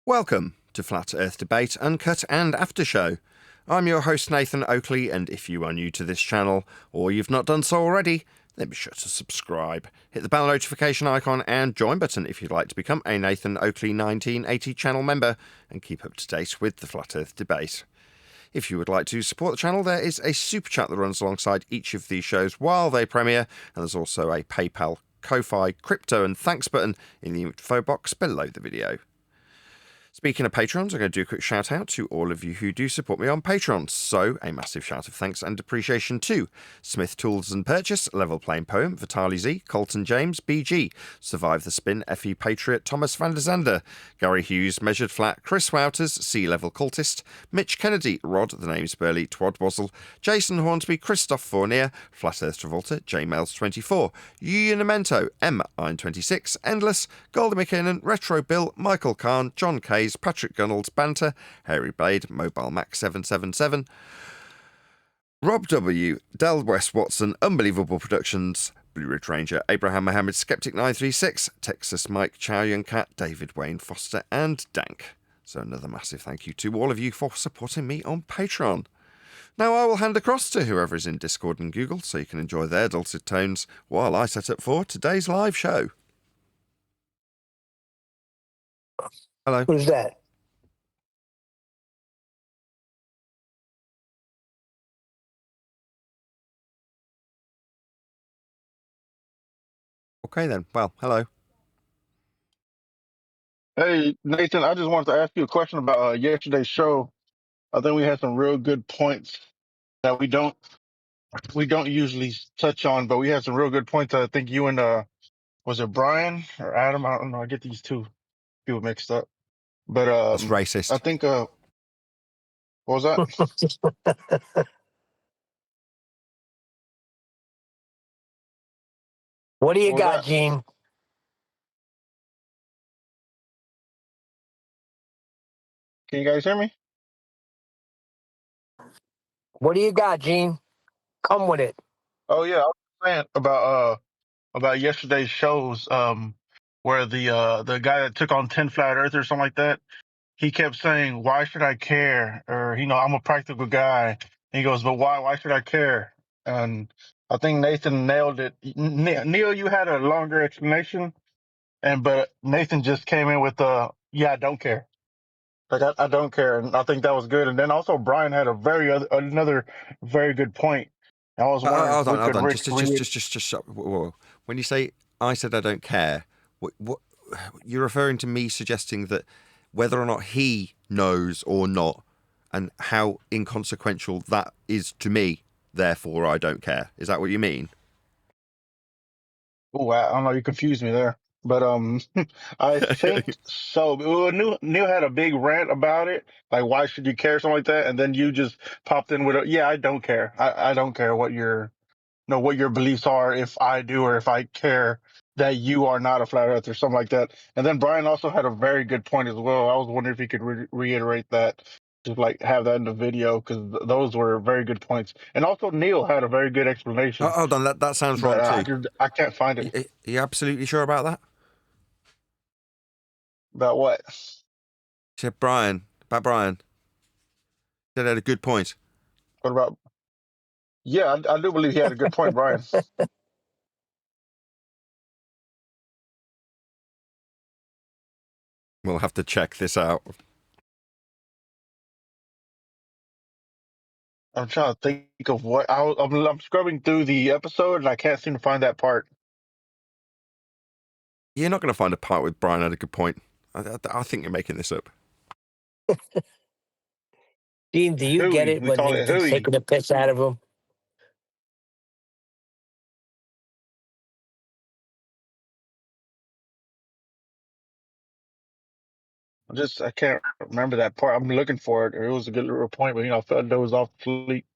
Welcome to Flat Earth Debate Uncut and After Show. I'm your host Nathan Oakley, and if you are new to this channel, or you've not done so already, then be sure to subscribe. Hit the bell notification icon and join button if you'd like to become a Nathan Oakley 1980 channel member and keep up to date with the Flat Earth Debate. If you would like to support the channel, there is a super chat that runs alongside each of these shows while they premiere, and there's also a PayPal, Ko-Fi, crypto and thanks button in the info box below the video. Speaking of patrons, I'm going to do a quick shout out to all of you who do support me on Patreon. So, a massive shout of thanks and appreciation to Smith Tools and Purchase, Level Playing Poem, Vitali Z, Colton James, BG, Survive the Spin, FE Patriot, Thomas van der Zander, Gary Hughes, Measured Flat, Chris Wouters, Sea Level Cultist, Mitch Kennedy, Rod, The Name's Burley, Twad Wazzle, Jason Hornsby, Christoph Fournier, Flat Earth Travolta, JMails24, Unimento, M926, Endless, Golden McKinnon, Retro Bill, Michael Kahn, John K. Patrick Gunnels, Banter, Harry Blade, Mobile Mac 777, Rob W, Del West Watson, Unbelievable Productions, Blue Ridge Ranger, Abraham Mohammed, Skeptic 936, Texas Mike, Chow Young Cat, David Wayne Foster, and Dank. So another massive thank you to all of you for supporting me on Patreon. Now I will hand across to whoever is in Discord and Google so you can enjoy their dulcet tones while I set up for today's live show. Hello. Who's that? Okay then. Well, hello. Hey, Nathan, I just wanted to ask you a question about yesterday's show. I think we had some real good points that we don't usually touch on, but we had some real good points. I think you and was it Brian or Adam? I don't know. I get these two people mixed up. But That's racist. I think what was that? What do you What was got, that? Gene? Can you guys hear me? What do you got, Gene? Come with it. Oh yeah, I was saying about yesterday's shows where the guy that took on 10 flat earthers or something like that, he kept saying, "Why should I care?" Or, I'm a practical guy. And he goes, "But why? Why should I care?" And I think Nathan nailed it. Neil, you had a longer explanation, but Nathan just came in with "Yeah, I don't care." Like I don't care, and I think that was good. And then also Brian had another very good point. I was wondering if we Hold could on. read. Just stop. Whoa. When you say I said I don't care, what you're referring to me suggesting that whether or not he knows or not, and how inconsequential that is to me, therefore I don't care. Is that what you mean? Oh, I don't know. You confused me there, but I think so. Well, Neil had a big rant about it, like why should you care, something like that, and then you just popped in with "Yeah, I don't care. I don't care what what your beliefs are, if I do or if I care that you are not a flat earth or something like that." And then Brian also had a very good point as well. I was wondering if he could reiterate that, just like have that in the video, because those were very good points. And also Neil had a very good explanation, Hold on. That sounds but wrong too. I can't find it. Are you absolutely sure about that? About what? You said Brian. He said he had a good point. What about? Yeah, I do believe he had a good point, Brian. We'll have to check this out. I'm trying to think of what I'm scrubbing through the episode and I can't seem to find that part. You're not going to find a part with Brian had a good point. I think you're making this up. Gene, do you get Hooey. it We when call it Nathan's hooey. taking the piss out of him? I can't remember that part. I'm looking for it. It was a good little point, but I felt that was off sleep.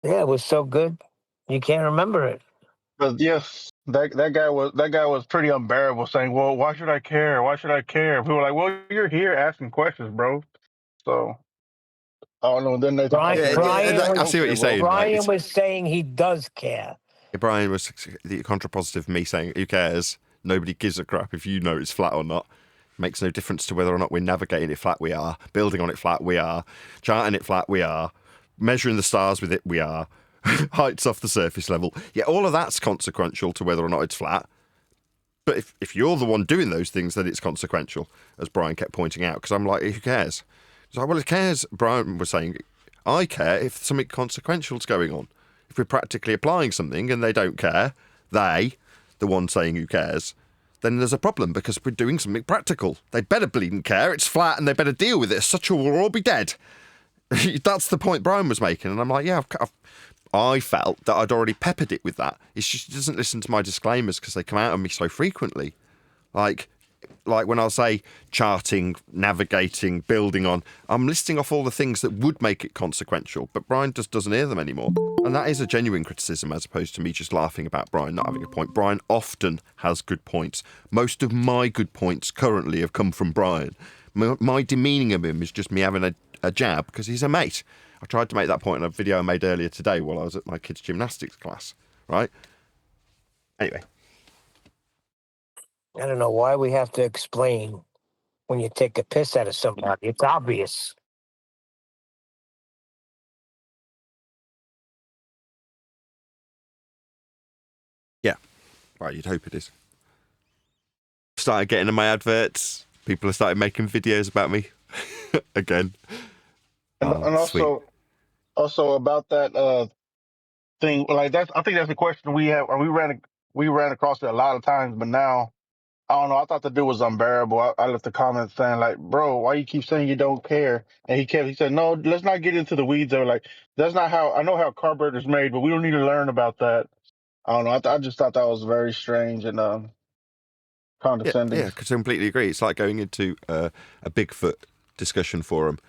Yeah, it was so good. You can't remember it. But yes, that guy was pretty unbearable, saying, "Well, why should I care? Why should I care?" People were like, "Well, you're here asking questions, bro." So I don't know. Then Nathan Brian, popped in. Brian I I was, see what you're saying. Brian was saying he does care. Brian was the contrapositive of me saying, who cares? Nobody gives a crap if you know it's flat or not. Makes no difference to whether or not we're navigating it flat, we are. Building on it flat, we are. Charting it flat, we are. Measuring the stars with it, we are. Heights off the surface level. Yeah, all of that's consequential to whether or not it's flat. But if you're the one doing those things, then it's consequential, as Brian kept pointing out, because I'm like, who cares? He's like, well, it cares. Brian was saying, I care if something consequential is going on. If we're practically applying something and they don't care, the one saying who cares, then there's a problem because we're doing something practical. They better bleeding care. It's flat and they better deal with it. Such a we'll all be dead. That's the point Brian was making. And I'm like, yeah, I felt that I'd already peppered it with that. It's just he doesn't listen to my disclaimers because they come out on me so frequently. Like when I'll say charting, navigating, building on, I'm listing off all the things that would make it consequential, but Brian just doesn't hear them anymore. And that is a genuine criticism as opposed to me just laughing about Brian not having a point. Brian often has good points. Most of my good points currently have come from Brian. My demeaning of him is just me having a jab because he's a mate. I tried to make that point in a video I made earlier today while I was at my kids' gymnastics class, right? Anyway. I don't know why we have to explain when you take a piss out of somebody. It's obvious. Yeah. Right, you'd hope it is. Started getting in my adverts. People have started making videos about me again. And also about that thing, like that's I think that's a question we have, or we ran across it a lot of times, but now I don't know. I thought the dude was unbearable. I left a comment saying like, "Bro, why you keep saying you don't care?" And he said, "No, let's not get into the weeds." Though, like that's not how I know how carburetor's made, but we don't need to learn about that. I don't know. I just thought that was very strange and condescending. Yeah, I completely agree. It's like going into a Bigfoot discussion forum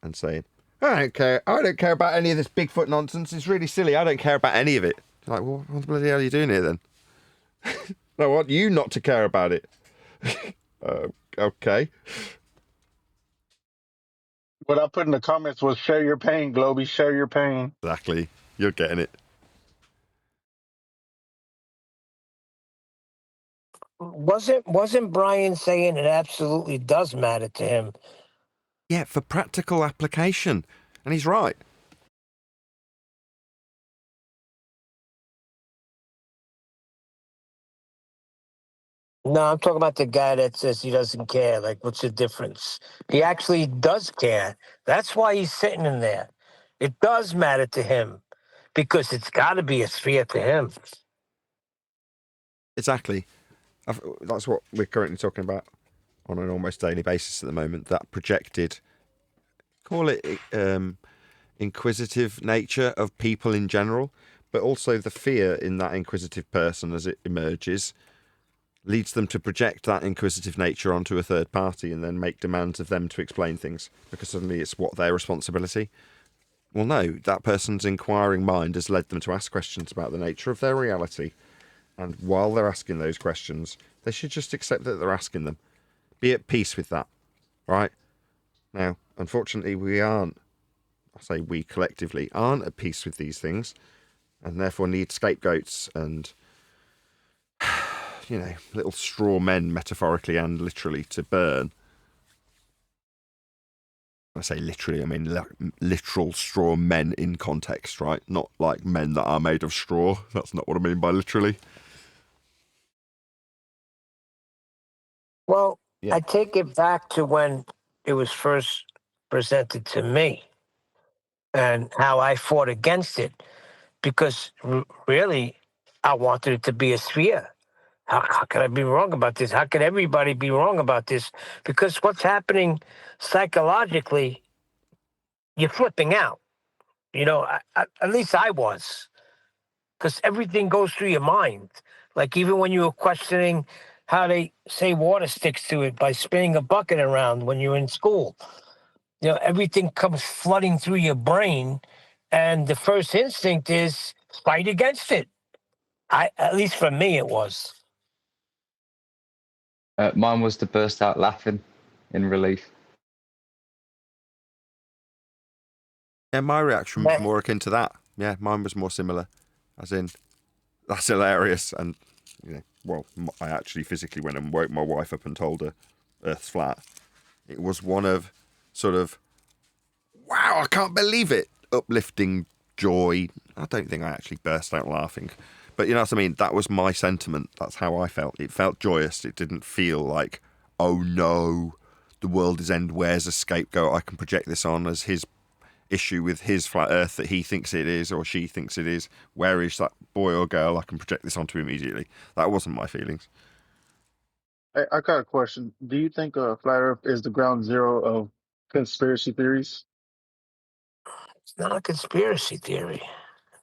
and saying, I don't care about any of this Bigfoot nonsense. It's really silly. I don't care about any of it. It's like, well, what the bloody hell are you doing here then? I want you not to care about it. Okay. What I put in the comments was share your pain, Globey, share your pain. Exactly. You're getting it. Wasn't Brian saying it absolutely does matter to him? Yeah, for practical application. And he's right. No, I'm talking about the guy that says he doesn't care. Like, what's the difference? He actually does care. That's why he's sitting in there. It does matter to him because it's got to be a sphere to him. Exactly. That's what we're currently talking about on an almost daily basis at the moment. That projected, call it inquisitive nature of people in general, but also the fear in that inquisitive person as it emerges leads them to project that inquisitive nature onto a third party and then make demands of them to explain things because suddenly it's their responsibility. Well, no, that person's inquiring mind has led them to ask questions about the nature of their reality. And while they're asking those questions, they should just accept that they're asking them. Be at peace with that, right? Now, unfortunately, we aren't, I say we collectively, aren't at peace with these things and therefore need scapegoats and, little straw men, metaphorically and literally, to burn. I say literally, I mean literal straw men in context, right? Not like men that are made of straw. That's not what I mean by literally. Well, Yeah. I take it back to when it was first presented to me and how I fought against it because really I wanted it to be a sphere. How could I be wrong about this? How could everybody be wrong about this? Because what's happening psychologically, you're flipping out. At least I was. Because everything goes through your mind. Like even when you were questioning how they say water sticks to it by spinning a bucket around when you're in school. Everything comes flooding through your brain. And the first instinct is fight against it. At least for me, it was. Mine was to burst out laughing in relief. Yeah, my reaction was more akin to that. Yeah, mine was more similar. As in, that's hilarious. And, I actually physically went and woke my wife up and told her Earth's flat. It was one of sort of, wow, I can't believe it, uplifting joy. I don't think I actually burst out laughing. But you know what I mean? That was my sentiment. That's how I felt. It felt joyous. It didn't feel like, oh no, the world is end. Where's a scapegoat I can project this on as his issue with his flat earth that he thinks it is or she thinks it is? Where is that boy or girl I can project this onto immediately? That wasn't my feelings. I got a question. Do you think flat Earth is the ground zero of conspiracy theories? It's not a conspiracy theory.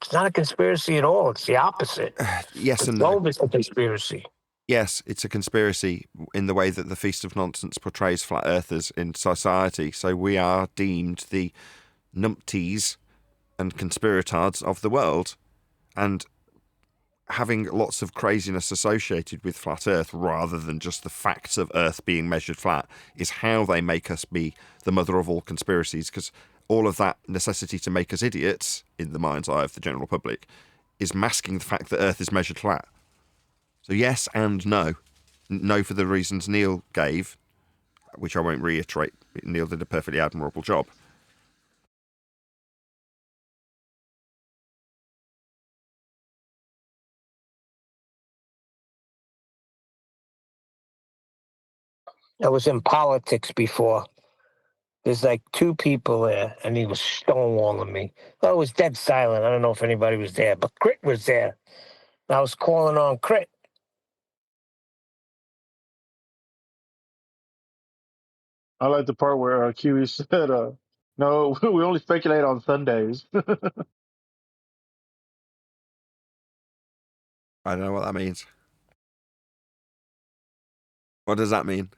It's not a conspiracy at all. It's the opposite. Yes The and no. globe is a conspiracy. Yes, it's a conspiracy in the way that the Feast of Nonsense portrays flat earthers in society. So we are deemed the numpties and conspiratards of the world. And having lots of craziness associated with flat earth rather than just the facts of earth being measured flat is how they make us be the mother of all conspiracies, because all of that necessity to make us idiots in the mind's eye of the general public is masking the fact that earth is measured flat. So yes and no. No for the reasons Neil gave, which I won't reiterate. Neil did a perfectly admirable job. I was in politics before. There's like two people there, and he was stonewalling me. Well, it was dead silent. I don't know if anybody was there, but Crit was there. And I was calling on Crit. I like the part where QE said, "No, we only speculate on Sundays." I don't know what that means. What does that mean?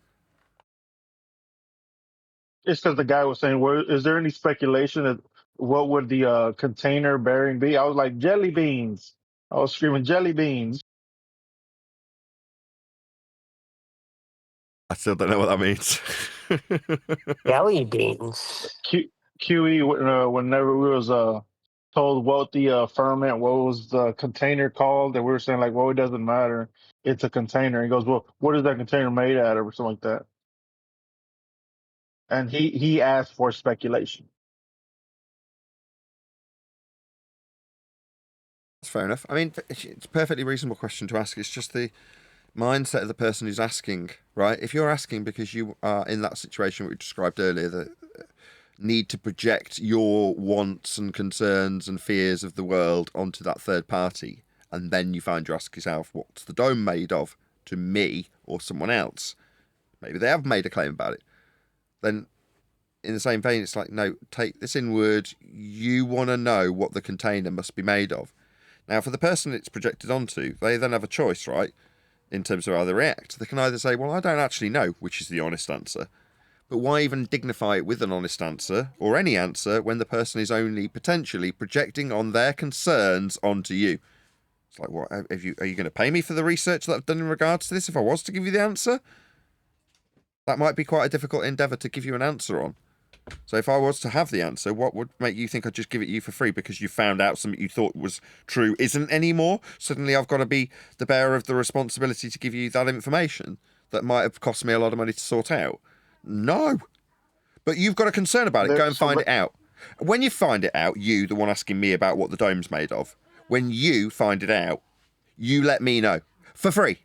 It's because the guy was saying, "Well, is there any speculation that what would the container bearing be?" I was like, "Jelly beans." I was screaming, "Jelly beans!" I still don't know what that means. Jelly beans. QE, whenever we was told what the ferment, what was the container called, and we were saying like, "Well, it doesn't matter. It's a container." He goes, "Well, what is that container made out of?" or something like that. And he asked for speculation. That's fair enough. I mean, it's a perfectly reasonable question to ask. It's just the mindset of the person who's asking, right? If you're asking because you are in that situation we described earlier, the need to project your wants and concerns and fears of the world onto that third party, and then you find you ask yourself, what's the dome made of to me or someone else? Maybe they have made a claim about it. Then in the same vein, it's like, no, take this inward. You want to know what the container must be made of. Now, for the person it's projected onto, they then have a choice, right? In terms of how they react. They can either say, well, I don't actually know, which is the honest answer. But why even dignify it with an honest answer, or any answer, when the person is only potentially projecting on their concerns onto you? It's like, what, are you going to pay me for the research that I've done in regards to this if I was to give you the answer? That might be quite a difficult endeavour to give you an answer on. So if I was to have the answer, what would make you think I'd just give it you for free because you found out something you thought was true isn't anymore? Suddenly I've got to be the bearer of the responsibility to give you that information that might have cost me a lot of money to sort out? No. But you've got a concern about it. Go and find it out. When you find it out, you, the one asking me about what the dome's made of, when you find it out, you let me know. For free.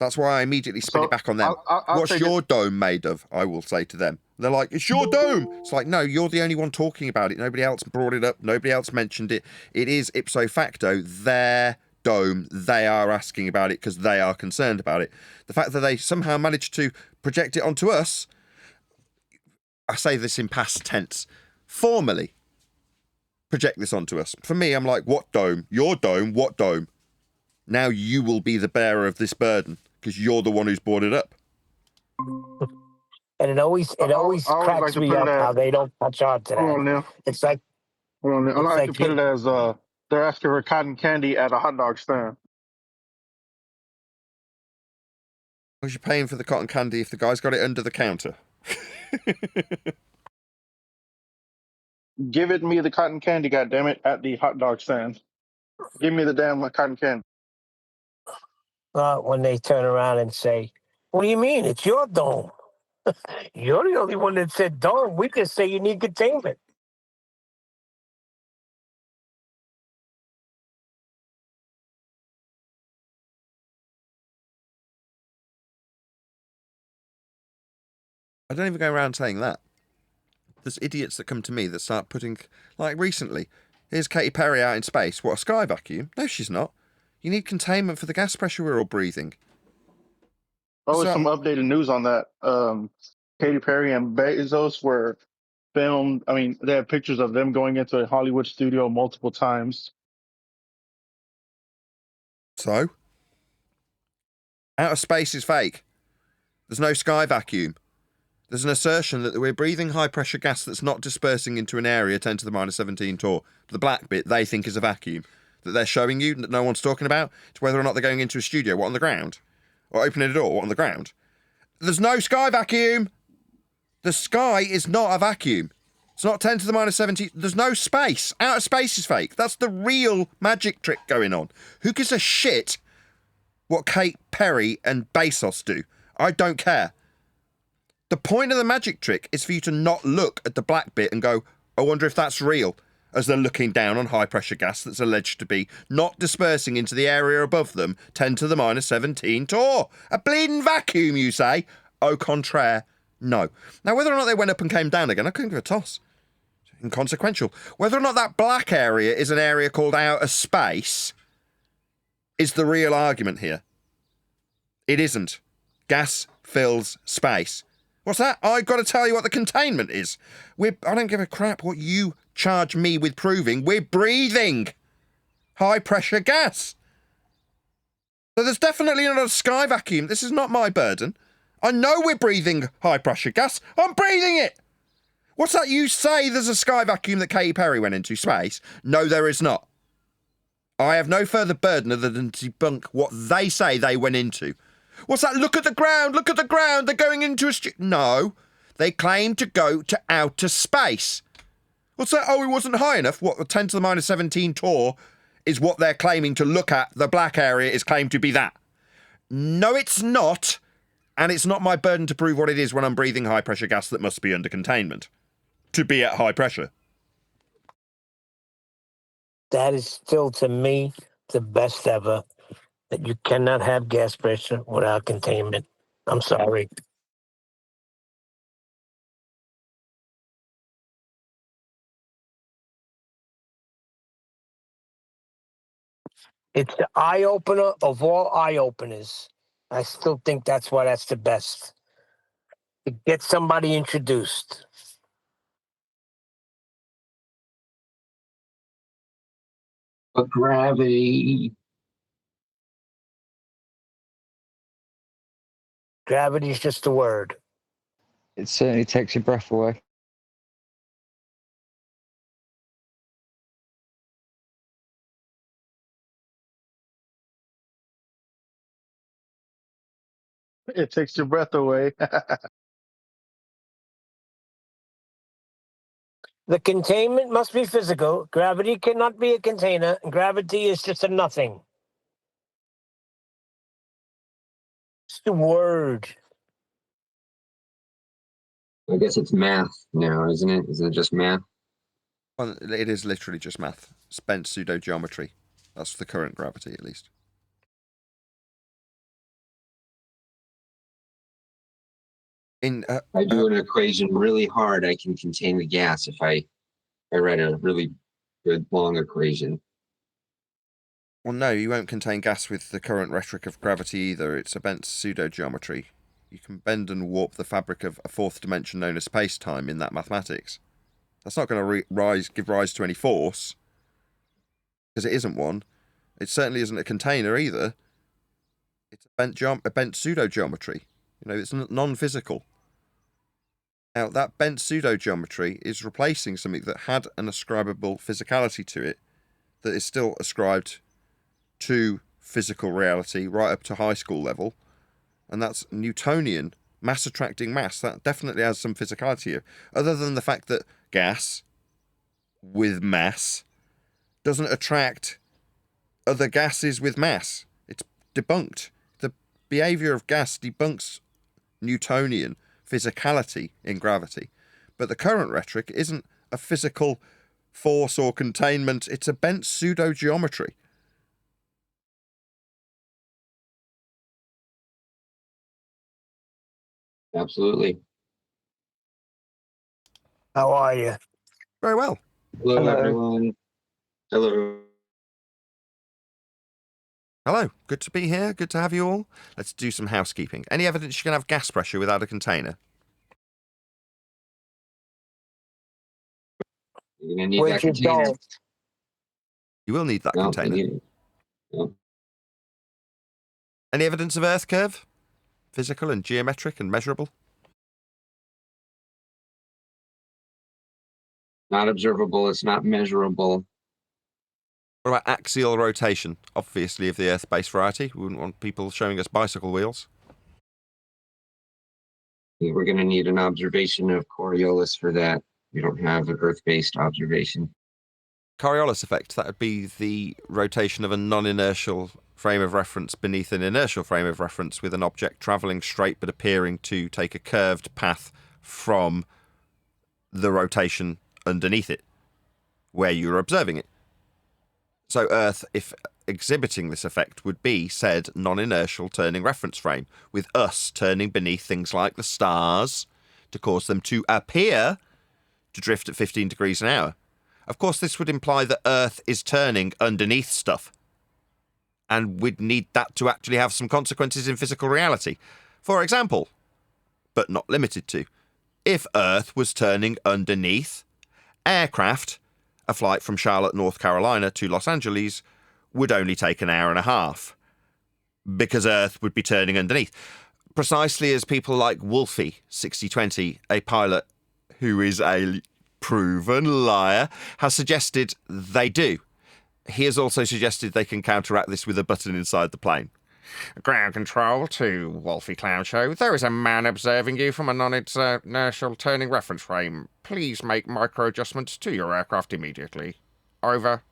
That's why I immediately spin it back on them. What's your dome made of? I will say to them. They're like, it's your dome. It's like, no, you're the only one talking about it. Nobody else brought it up. Nobody else mentioned it. It is ipso facto their dome. They are asking about it because they are concerned about it. The fact that they somehow managed to project it onto us, I say this in past tense, formally project this onto us. For me, I'm like, what dome? Your dome? What dome? Now you will be the bearer of this burden because you're the one who's brought it up. And it always cracks me up how they don't catch on to that. Hold on now. It's like, hold on now. I like to put it as they're asking for cotton candy at a hot dog stand. Because you're paying for the cotton candy if the guy's got it under the counter. Give it me the cotton candy, goddammit, at the hot dog stand. Give me the damn cotton candy. when they turn around and say, What do you mean? It's your dome. You're the only one that said dome. We just say you need containment. I don't even go around saying that. There's idiots that come to me that start putting, like recently, here's Katy Perry out in space. What, a sky vacuum? No, she's not. You need containment for the gas pressure we're all breathing. Oh, So, some updated news on that. Katy Perry and Bezos were filmed. I mean, they have pictures of them going into a Hollywood studio multiple times. so? Outer space is fake. There's no sky vacuum. There's an assertion that we're breathing high-pressure gas that's not dispersing into an area 10 to the minus 17 torr. The black bit they think is a vacuum that they're showing you that no one's talking about. It's whether or not they're going into a studio. What, on the ground? Or opening a door? What, on the ground? There's no sky vacuum. The sky is not a vacuum. It's not 10 to the minus 17. There's no space. Outer space is fake. That's the real magic trick going on. Who gives a shit what Kate Perry and Bezos do? I don't care. The point of the magic trick is for you to not look at the black bit and go, I wonder if that's real, as they're looking down on high-pressure gas that's alleged to be not dispersing into the area above them, 10 to the minus 17 torr. A bleeding vacuum, you say? Au contraire, no. Now, whether or not they went up and came down again, I couldn't give a toss. Inconsequential. Whether or not that black area is an area called outer space is the real argument here. It isn't. Gas fills space. What's that? I've got to tell you what the containment is. I don't give a crap what you charge me with proving. We're breathing high-pressure gas. So there's definitely not a sky vacuum. This is not my burden. I know we're breathing high-pressure gas. I'm breathing it. What's that? You say there's a sky vacuum that Katy Perry went into space? No, there is not. I have no further burden other than to debunk what they say they went into. What's that? Look at the ground. Look at the ground. They're going into a No. They claim to go to outer space. What's that? Oh, it wasn't high enough. What, the 10 to the minus 17 torr is what they're claiming to look at. The black area is claimed to be that. No, it's not. And it's not my burden to prove what it is when I'm breathing high-pressure gas that must be under containment. To be at high pressure. That is still, to me, the best ever. That you cannot have gas pressure without containment. I'm sorry. It's the eye opener of all eye openers. I still think that's why that's the best. To get somebody introduced. But gravity. Gravity is just a word. It certainly takes your breath away. It takes your breath away. The containment must be physical. Gravity cannot be a container, and gravity is just a nothing. It's the word. I guess it's math now, isn't it? Isn't it just math? Well, it is literally just math. Spent pseudo-geometry. That's the current gravity, at least. I do an equation really hard. I can contain the gas if I write a really good long equation. Well, no, you won't contain gas with the current rhetoric of gravity either. It's a bent pseudo-geometry. You can bend and warp the fabric of a fourth dimension known as space-time in that mathematics. That's not going to give rise to any force, because it isn't one. It certainly isn't a container either. It's a bent pseudo-geometry. You know, it's non-physical. Now, that bent pseudo-geometry is replacing something that had an ascribable physicality to it that is still ascribed to physical reality right up to high school level, and that's Newtonian mass attracting mass. That definitely has some physicality here, other than the fact that gas with mass doesn't attract other gases with mass. It's debunked. The behaviour of gas debunks Newtonian physicality in gravity. But the current rhetoric isn't a physical force or containment, it's a bent pseudo-geometry. Absolutely. How are you? Very well. Hello, Hello. everyone. Hello. Hello, good to be here, good to have you all. Let's do some housekeeping. Any evidence you can have gas pressure without a container? You're going to need Where'd that you container. go? You will need that No, container. you need it. No. Any evidence of Earth curve? Physical and geometric and measurable? Not observable. It's not measurable. What about axial rotation? Obviously of the Earth-based variety. We wouldn't want people showing us bicycle wheels. We're going to need an observation of Coriolis for that. We don't have an Earth-based observation. Coriolis effect, that would be the rotation of a non-inertial frame of reference beneath an inertial frame of reference with an object travelling straight but appearing to take a curved path from the rotation underneath it, where you're observing it. So Earth, if exhibiting this effect, would be said non-inertial turning reference frame, with us turning beneath things like the stars to cause them to appear to drift at 15 degrees an hour. Of course, this would imply that Earth is turning underneath stuff, and we'd need that to actually have some consequences in physical reality. For example, but not limited to, if Earth was turning underneath, aircraft, a flight from Charlotte, North Carolina to Los Angeles would only take an hour and a half, because Earth would be turning underneath. Precisely as people like Wolfie, 6020, a pilot who is a proven liar, has suggested they do. He has also suggested they can counteract this with a button inside the plane. Ground control to Wolfie Clown Show. There is a man observing you from a non-inertial turning reference frame. Please make micro-adjustments to your aircraft immediately. Over.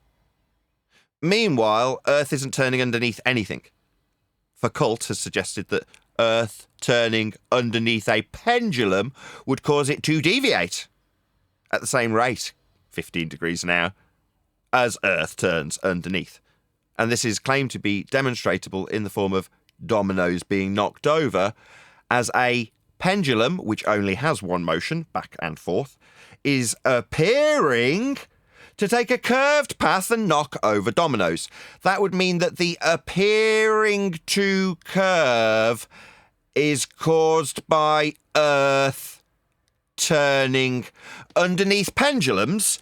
Meanwhile, Earth isn't turning underneath anything. Foucault has suggested that Earth turning underneath a pendulum would cause it to deviate at the same rate, 15 degrees an hour, as Earth turns underneath. And this is claimed to be demonstrable in the form of dominoes being knocked over, as a pendulum, which only has one motion, back and forth, is appearing to take a curved path and knock over dominoes. That would mean that the appearing to curve is caused by Earth turning underneath pendulums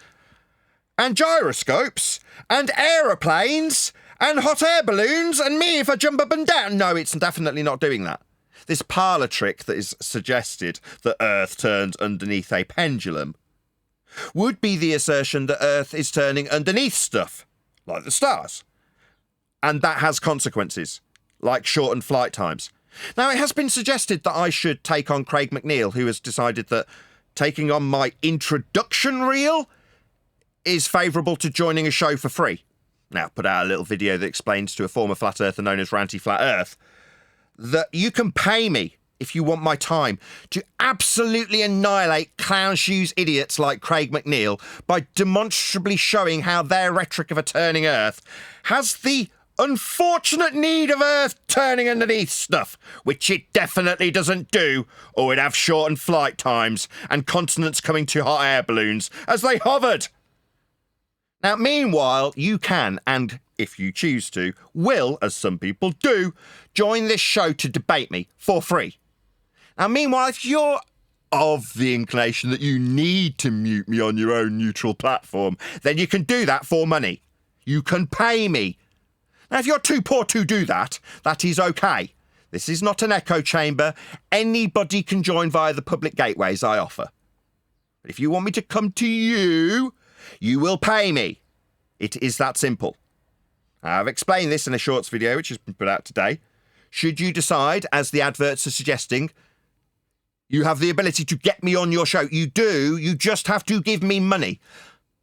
and gyroscopes and aeroplanes and hot air balloons and me if I jump up and down. No, it's definitely not doing that. This parlour trick that is suggested that Earth turns underneath a pendulum would be the assertion that Earth is turning underneath stuff, like the stars. And that has consequences, like shortened flight times. Now, it has been suggested that I should take on Craig McNeil, who has decided that taking on my introduction reel is favourable to joining a show for free. Now, put out a little video that explains to a former flat earther known as Ranty Flat Earth that you can pay me, if you want my time, to absolutely annihilate clown shoes idiots like Craig McNeil by demonstrably showing how their rhetoric of a turning Earth has the unfortunate need of Earth turning underneath stuff, which it definitely doesn't do, or we'd have shortened flight times and continents coming to hot air balloons as they hovered. Now, meanwhile, you can, and if you choose to, will, as some people do, join this show to debate me for free. Now, meanwhile, if you're of the inclination that you need to mute me on your own neutral platform, then you can do that for money. You can pay me. Now, if you're too poor to do that, that is okay. This is not an echo chamber. Anybody can join via the public gateways I offer. But if you want me to come to you, you will pay me. It is that simple. I've explained this in a shorts video which has been put out today. Should you decide, as the adverts are suggesting, you have the ability to get me on your show. You do. You just have to give me money.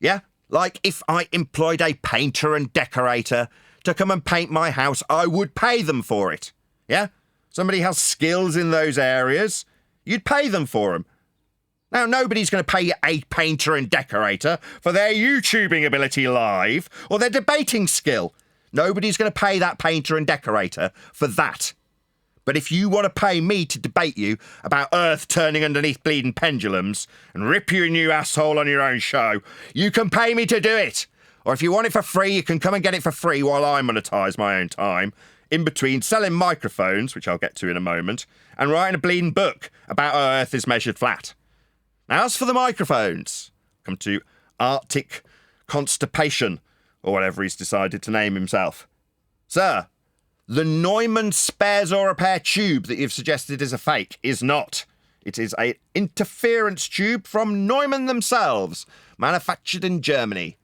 Yeah? Like if I employed a painter and decorator to come and paint my house, I would pay them for it. Yeah? somebody has skills in those areas, you'd pay them for them. Now, nobody's going to pay a painter and decorator for their YouTubing ability live or their debating skill. Nobody's going to pay that painter and decorator for that. But if you want to pay me to debate you about Earth turning underneath bleeding pendulums and rip you a new asshole on your own show, you can pay me to do it. Or if you want it for free, you can come and get it for free while I monetize my own time, in between selling microphones, which I'll get to in a moment, and writing a bleeding book about how Earth is measured flat. Now, as for the microphones, come to Arctic Constipation, or whatever he's decided to name himself. Sir, the Neumann spares or repair tube that you've suggested is a fake is not. It is an interference tube from Neumann themselves, manufactured in Germany.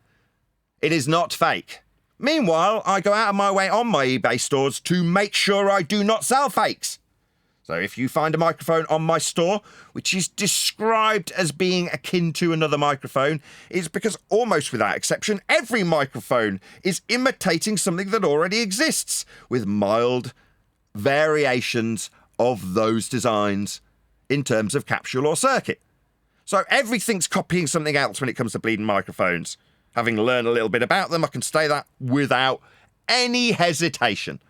It is not fake. Meanwhile, I go out of my way on my eBay stores to make sure I do not sell fakes. So if you find a microphone on my store, which is described as being akin to another microphone, it's because almost without exception, every microphone is imitating something that already exists, with mild variations of those designs in terms of capsule or circuit. So everything's copying something else when it comes to bleeding microphones. Having learned a little bit about them, I can say that without any hesitation.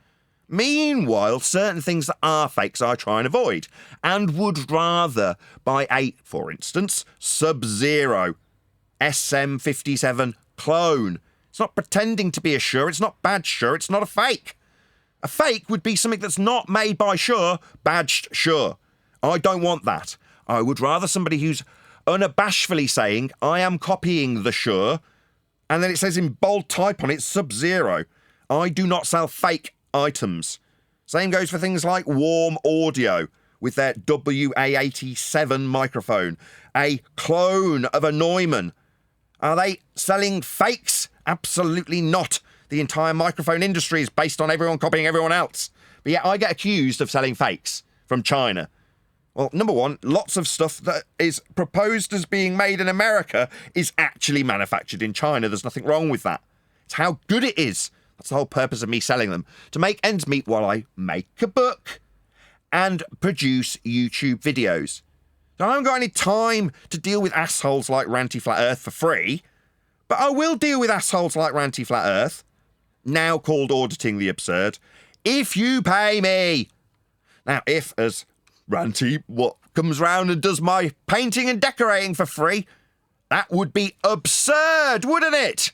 Meanwhile, certain things that are fakes I try and avoid, and would rather buy a, for instance, Sub-Zero SM57 clone. It's not pretending to be a Shure, it's not badged Shure, it's not a fake. A fake would be something that's not made by Shure, badged Shure. I don't want that. I would rather somebody who's unabashedly saying, I am copying the Shure, and then it says in bold type on it, Sub-Zero. I do not sell fake items. Same goes for things like Warm Audio with their WA87 microphone, a clone of a Neumann. Are they selling fakes? Absolutely not. The entire microphone industry is based on everyone copying everyone else. But yet I get accused of selling fakes from China. Well, number one, lots of stuff that is proposed as being made in America is actually manufactured in China. There's nothing wrong with that. It's how good it is. That's the whole purpose of me selling them. To make ends meet while I make a book and produce YouTube videos. So I haven't got any time to deal with assholes like Ranty Flat Earth for free, but I will deal with assholes like Ranty Flat Earth, now called Auditing the Absurd, if you pay me. Now, if, as Ranty what comes round and does my painting and decorating for free, that would be absurd, wouldn't it?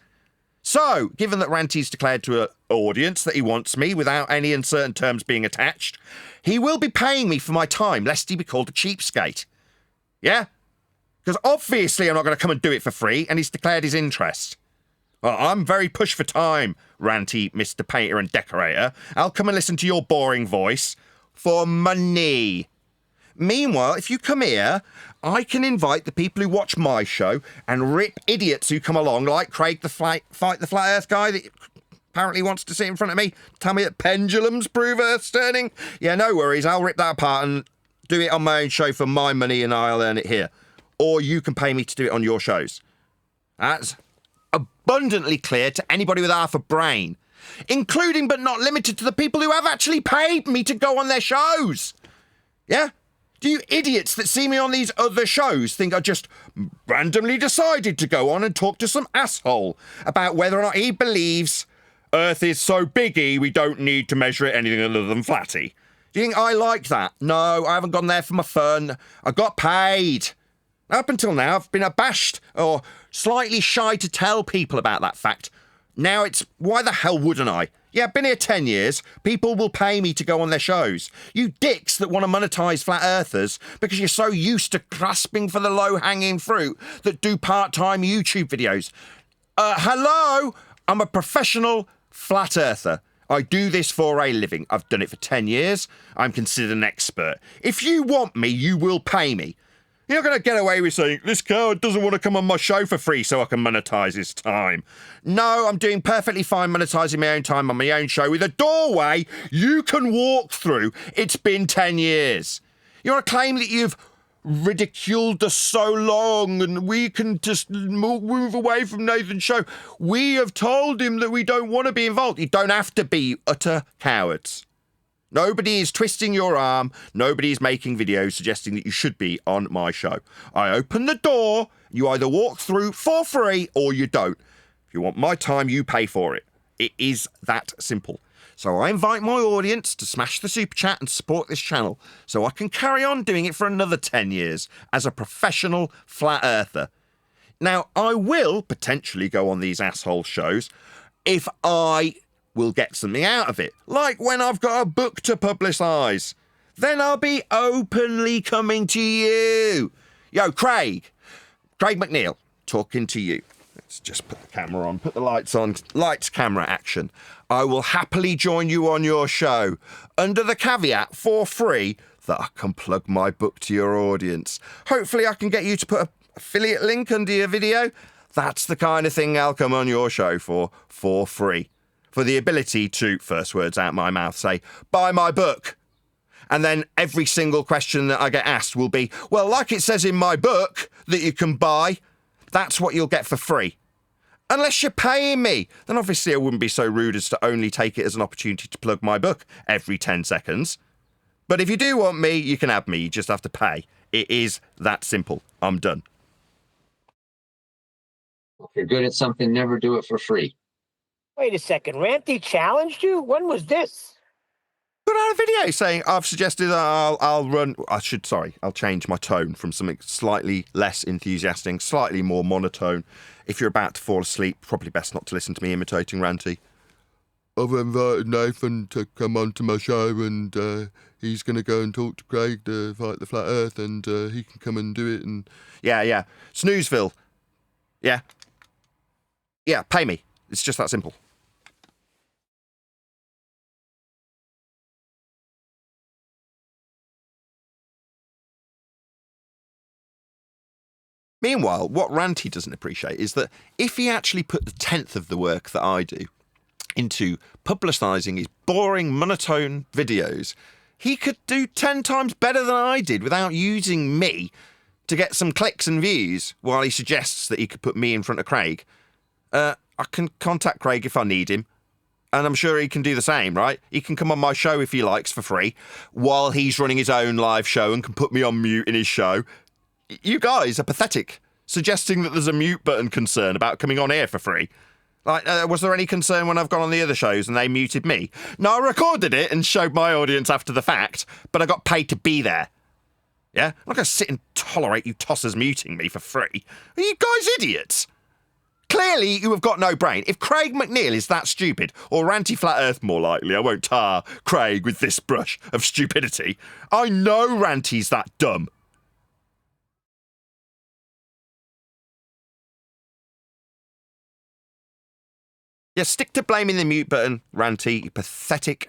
So, given that Ranty's declared to an audience that he wants me without any uncertain terms being attached, he will be paying me for my time, lest he be called a cheapskate. Yeah? Because obviously I'm not going to come and do it for free, and he's declared his interest. Well, I'm very push for time, Ranty Mr. Painter and Decorator. I'll come and listen to your boring voice for money. Meanwhile, if you come here, I can invite the people who watch my show and rip idiots who come along, like Craig the Fight the Flat Earth guy that apparently wants to sit in front of me, tell me that pendulums prove Earth's turning. Yeah, no worries, I'll rip that apart and do it on my own show for my money and I'll earn it here. Or you can pay me to do it on your shows. That's abundantly clear to anybody with half a brain, including but not limited to the people who have actually paid me to go on their shows. Yeah? Do you idiots that see me on these other shows think I just randomly decided to go on and talk to some asshole about whether or not he believes Earth is so biggy we don't need to measure it anything other than flatty? Do you think I like that? No, I haven't gone there for my fun. I got paid. Up until now, I've been abashed or slightly shy to tell people about that fact. Now it's, why the hell wouldn't I? Yeah, I've been here 10 years. People will pay me to go on their shows. You dicks that want to monetize flat earthers because you're so used to grasping for the low-hanging fruit that do part-time YouTube videos. Hello? I'm a professional flat earther. I do this for a living. I've done it for 10 years. I'm considered an expert. If you want me, you will pay me. You're not going to get away with saying, this coward doesn't want to come on my show for free so I can monetize his time. No, I'm doing perfectly fine monetizing my own time on my own show with a doorway you can walk through. It's been 10 years. You want to claim that you've ridiculed us so long and we can just move away from Nathan's show. We have told him that we don't want to be involved. You don't have to be utter cowards. Nobody is twisting your arm. Nobody is making videos suggesting that you should be on my show. I open the door. You either walk through for free or you don't. If you want my time, you pay for it. It is that simple. So I invite my audience to smash the super chat and support this channel so I can carry on doing it for another 10 years as a professional flat earther. Now, I will potentially go on these asshole shows if I will get something out of it. Like when I've got a book to publicise. Then I'll be openly coming to you. Yo, Craig McNeil, talking to you. Let's just put the camera on, put the lights on. Lights, camera, action. I will happily join you on your show under the caveat for free that I can plug my book to your audience. Hopefully I can get you to put an affiliate link under your video. That's the kind of thing I'll come on your show for free. For the ability to, first words out my mouth, say, buy my book. And then every single question that I get asked will be, well, like it says in my book that you can buy, that's what you'll get for free. Unless you're paying me, then obviously I wouldn't be so rude as to only take it as an opportunity to plug my book every 10 seconds. But if you do want me, you can have me. You just have to pay. It is that simple. I'm done. If you're good at something, never do it for free. Wait a second. Ranty challenged you? When was this? Put out a video saying I've suggested that I'll change my tone from something slightly less enthusiastic, slightly more monotone. If you're about to fall asleep, probably best not to listen to me imitating Ranty. I've invited Nathan to come onto my show and he's going to go and talk to Craig to fight the flat earth and he can come and do it and... Yeah. Snoozeville. Yeah, pay me. It's just that simple. Meanwhile, what Ranty doesn't appreciate is that if he actually put the 10th of the work that I do into publicising his boring, monotone videos, he could do 10 times better than I did without using me to get some clicks and views while he suggests that he could put me in front of Craig. I can contact Craig if I need him. And I'm sure he can do the same, right? He can come on my show if he likes for free while he's running his own live show and can put me on mute in his show. You guys are pathetic, suggesting that there's a mute button concern about coming on here for free. Like, was there any concern when I've gone on the other shows and they muted me? No, I recorded it and showed my audience after the fact, but I got paid to be there. Yeah? I'm not going to sit and tolerate you tossers muting me for free. Are you guys idiots? Clearly, you have got no brain. If Craig McNeil is that stupid, or Ranty Flat Earth more likely, I won't tar Craig with this brush of stupidity. I know Ranty's that dumb. Yeah, stick to blaming the mute button, Ranty, you pathetic...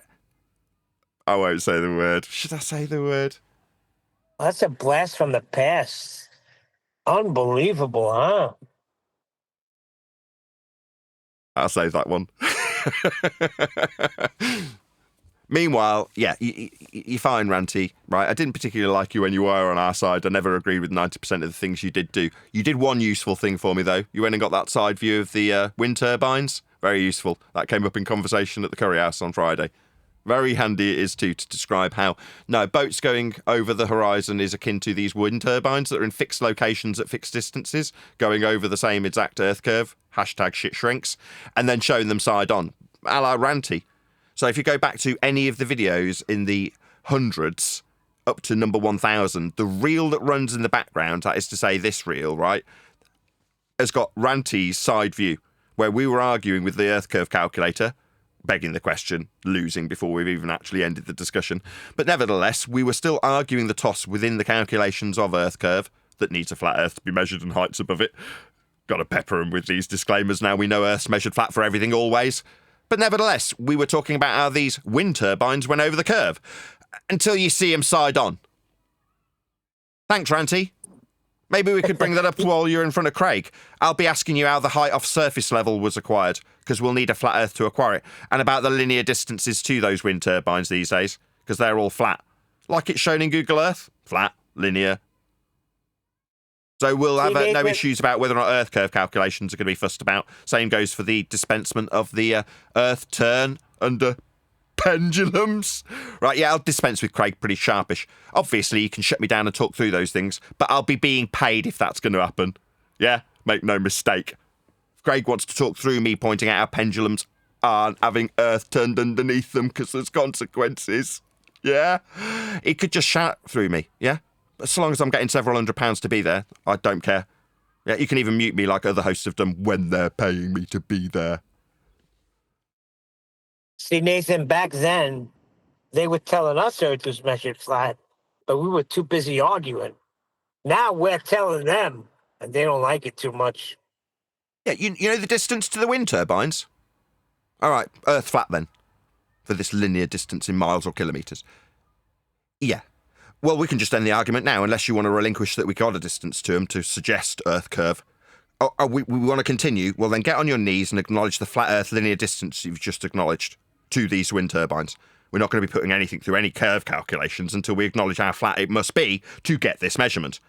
I won't say the word. Should I say the word? That's a blast from the past. Unbelievable, huh? I'll save that one. Meanwhile, yeah, you're fine, Ranty, right? I didn't particularly like you when you were on our side. I never agreed with 90% of the things you did do. You did one useful thing for me, though. You went and got that side view of the wind turbines. Very useful. That came up in conversation at the Curry House on Friday. Very handy it is, too, to describe how, no, boats going over the horizon is akin to these wind turbines that are in fixed locations at fixed distances, going over the same exact Earth curve, hashtag shit shrinks, and then showing them side on, a la Ranty. So if you go back to any of the videos in the hundreds up to number 1000, the reel that runs in the background, that is to say this reel, right, has got Ranty's side view, where we were arguing with the Earth curve calculator, begging the question, losing before we've even actually ended the discussion. But nevertheless, we were still arguing the toss within the calculations of Earth curve that needs a flat Earth to be measured and heights above it. Got to pepper them with these disclaimers now. We know Earth's measured flat for everything always. But nevertheless, we were talking about how these wind turbines went over the curve. Until you see them side on. Thanks, Ranty. Maybe we could bring that up while you're in front of Craig. I'll be asking you how the height off surface level was acquired, because we'll need a flat Earth to acquire it, and about the linear distances to those wind turbines these days, because they're all flat. Like it's shown in Google Earth. Flat, linear. So we'll have no issues about whether or not Earth curve calculations are going to be fussed about. Same goes for the dispensement of the Earth turn under Pendulums. Right, yeah, I'll dispense with Craig pretty sharpish. Obviously, you can shut me down and talk through those things, but I'll be being paid if that's going to happen. Yeah, make no mistake. If Craig wants to talk through me pointing out how pendulums aren't having Earth turned underneath them because there's consequences. Yeah? He could just shout through me, yeah? As long as I'm getting several £100 to be there, I don't care. Yeah, you can even mute me like other hosts have done when they're paying me to be there. See, Nathan, back then, they were telling us Earth was measured flat, but we were too busy arguing. Now we're telling them, and they don't like it too much. Yeah, you know the distance to the wind turbines? All right, Earth flat then, for this linear distance in miles or kilometres. Yeah. Well, we can just end the argument now, unless you want to relinquish that we got a distance to them to suggest Earth curve. Oh, we want to continue? Well, then get on your knees and acknowledge the flat Earth linear distance you've just acknowledged to these wind turbines. We're not going to be putting anything through any curve calculations until we acknowledge how flat it must be to get this measurement.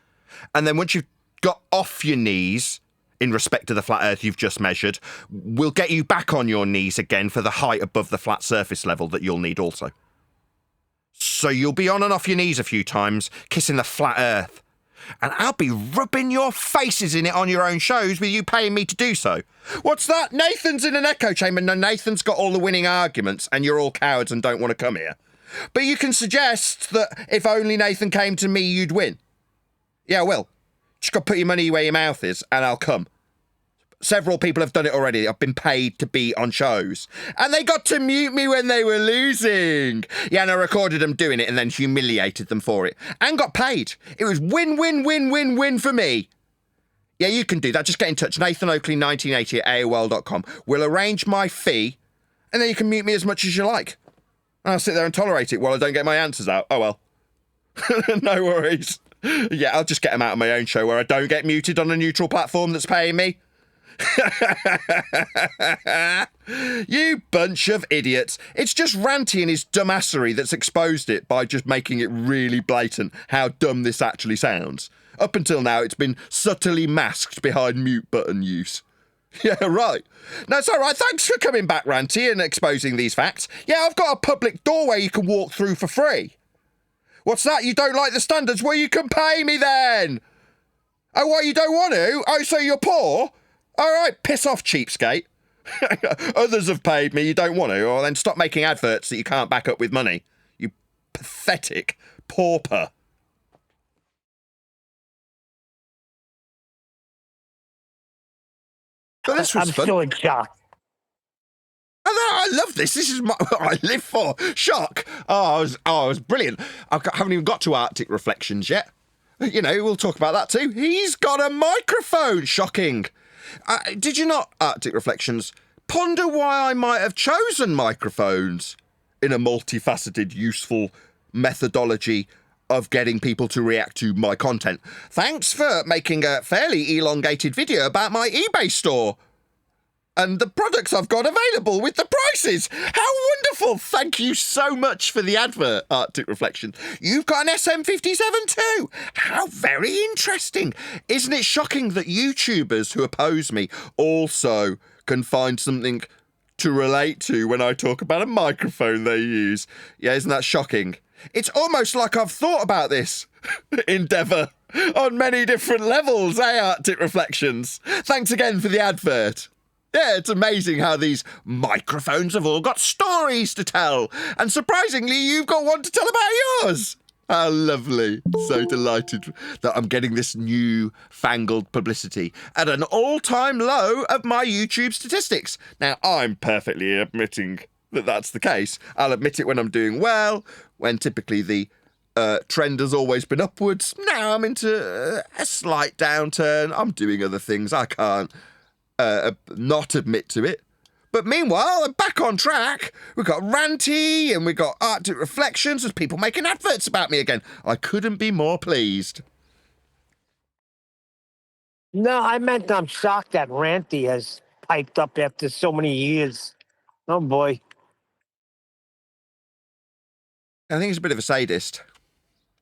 And then once you've got off your knees in respect to the flat Earth you've just measured, we'll get you back on your knees again for the height above the flat surface level that you'll need also. So you'll be on and off your knees a few times, kissing the flat Earth. And I'll be rubbing your faces in it on your own shows with you paying me to do so. What's that? Nathan's in an echo chamber. No, Nathan's got all the winning arguments and you're all cowards and don't want to come here. But you can suggest that if only Nathan came to me, you'd win. Yeah, I will. Just got to put your money where your mouth is and I'll come. Several people have done it already. I've been paid to be on shows. And they got to mute me when they were losing. Yeah, and I recorded them doing it and then humiliated them for it. And got paid. It was win, win, win, win, win for me. Yeah, you can do that. Just get in touch. Nathan Oakley 1980 at AOL.com. We'll arrange my fee and then you can mute me as much as you like. And I'll sit there and tolerate it while I don't get my answers out. Oh, well. No worries. Yeah, I'll just get them out of my own show where I don't get muted on a neutral platform that's paying me. You bunch of idiots. It's just Ranty and his dumbassery that's exposed it by just making it really blatant how dumb this actually sounds. Up until now, it's been subtly masked behind mute button use. Yeah, right. No, it's all right. Thanks for coming back, Ranty, and exposing these facts. Yeah, I've got a public doorway you can walk through for free. What's that? You don't like the standards? Well, you can pay me then. Oh, what, you don't want to? Oh, so you're poor? All right, piss off, cheapskate. Others have paid me, you don't want to, or then stop making adverts that you can't back up with money. You pathetic pauper. But this was I'm fun. still in shock. I love this. This is what I live for. Shock. Oh, it was brilliant. Haven't even got to Arctic Reflections yet. You know, we'll talk about that too. He's got a microphone. Shocking. Did you not, Arctic Reflections, ponder why I might have chosen microphones in a multifaceted, useful methodology of getting people to react to my content? Thanks for making a fairly elongated video about my eBay store and the products I've got available with the prices. How wonderful. Thank you so much for the advert, Arctic Reflections. You've got an SM57 too. How very interesting. Isn't it shocking that YouTubers who oppose me also can find something to relate to when I talk about a microphone they use? Yeah, isn't that shocking? It's almost like I've thought about this endeavour on many different levels, Arctic Reflections? Thanks again for the advert. Yeah, it's amazing how these microphones have all got stories to tell. And surprisingly, you've got one to tell about yours. How lovely. So delighted that I'm getting this new fangled publicity at an all-time low of my YouTube statistics. Now, I'm perfectly admitting that that's the case. I'll admit it when I'm doing well, when typically the trend has always been upwards. Now I'm into a slight downturn. I'm doing other things. I can't not admit to it. But meanwhile, I'm back on track. We've got Ranty and we've got Arctic Reflections. There's people making adverts about me again. I couldn't be more pleased. No, I meant I'm shocked that Ranty has piped up after so many years. Oh, boy. I think he's a bit of a sadist,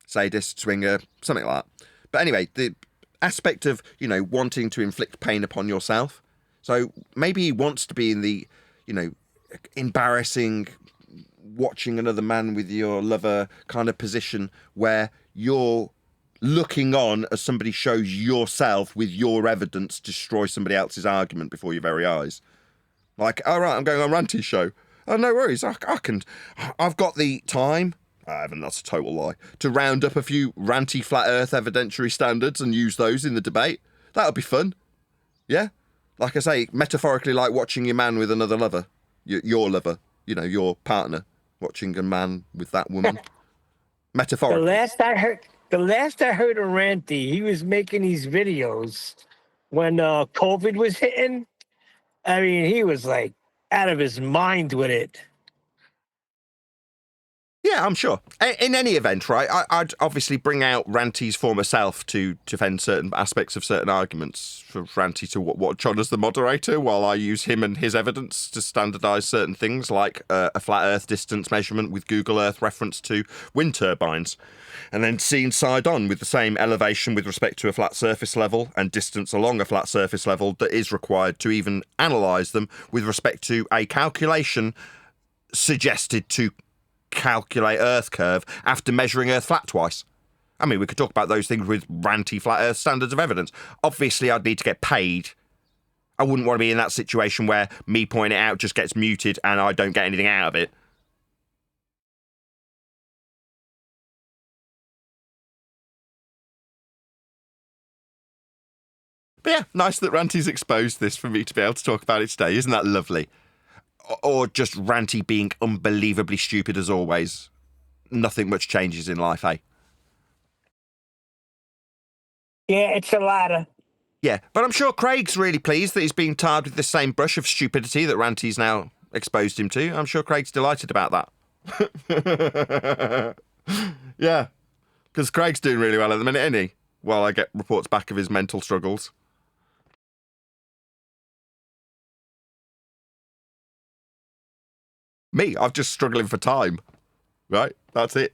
swinger, something like that. But anyway, the aspect of, you know, wanting to inflict pain upon yourself. So maybe he wants to be in the, you know, embarrassing, watching another man with your lover kind of position where you're looking on as somebody shows yourself with your evidence destroy somebody else's argument before your very eyes. Like, all right, I'm going on Ranty's show. Oh, no worries. I've got the time. I haven't, that's a total lie. To round up a few ranty flat earth evidentiary standards and use those in the debate. That'll be fun. Yeah? Like I say, metaphorically like watching your man with another lover. Your lover. You know, your partner. Watching a man with that woman. Metaphorically. The last I heard of Ranty, he was making these videos when COVID was hitting. I mean, he was like out of his mind with it. Yeah, I'm sure. In any event, right, I'd obviously bring out Ranty's former self to defend certain aspects of certain arguments, for Ranty to watch on as the moderator while I use him and his evidence to standardise certain things like a flat Earth distance measurement with Google Earth reference to wind turbines, and then seen side on with the same elevation with respect to a flat surface level and distance along a flat surface level that is required to even analyse them with respect to a calculation suggested to calculate Earth curve after measuring Earth flat twice. I mean, we could talk about those things with ranty flat Earth standards of evidence. Obviously, I'd need to get paid. I wouldn't want to be in that situation where me pointing it out just gets muted and I don't get anything out of it. But yeah, nice that Ranty's exposed this for me to be able to talk about it today. Isn't that lovely? Or just Ranty being unbelievably stupid as always. Nothing much changes in life, eh? Yeah, it's a ladder. Yeah, but I'm sure Craig's really pleased that he's being tarred with the same brush of stupidity that Ranty's now exposed him to. I'm sure Craig's delighted about that. Yeah, because Craig's doing really well at the minute, isn't he? While I get reports back of his mental struggles. Me, I'm just struggling for time, right? That's it.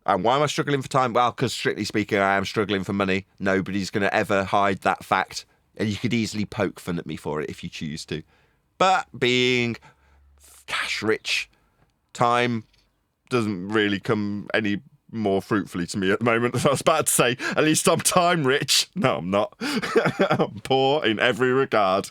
And why am I struggling for time? Well, because strictly speaking, I am struggling for money. Nobody's going to ever hide that fact. And you could easily poke fun at me for it if you choose to. But being cash rich, time doesn't really come any more fruitfully to me at the moment. I was about to say, at least I'm time rich. No, I'm not. I'm poor in every regard.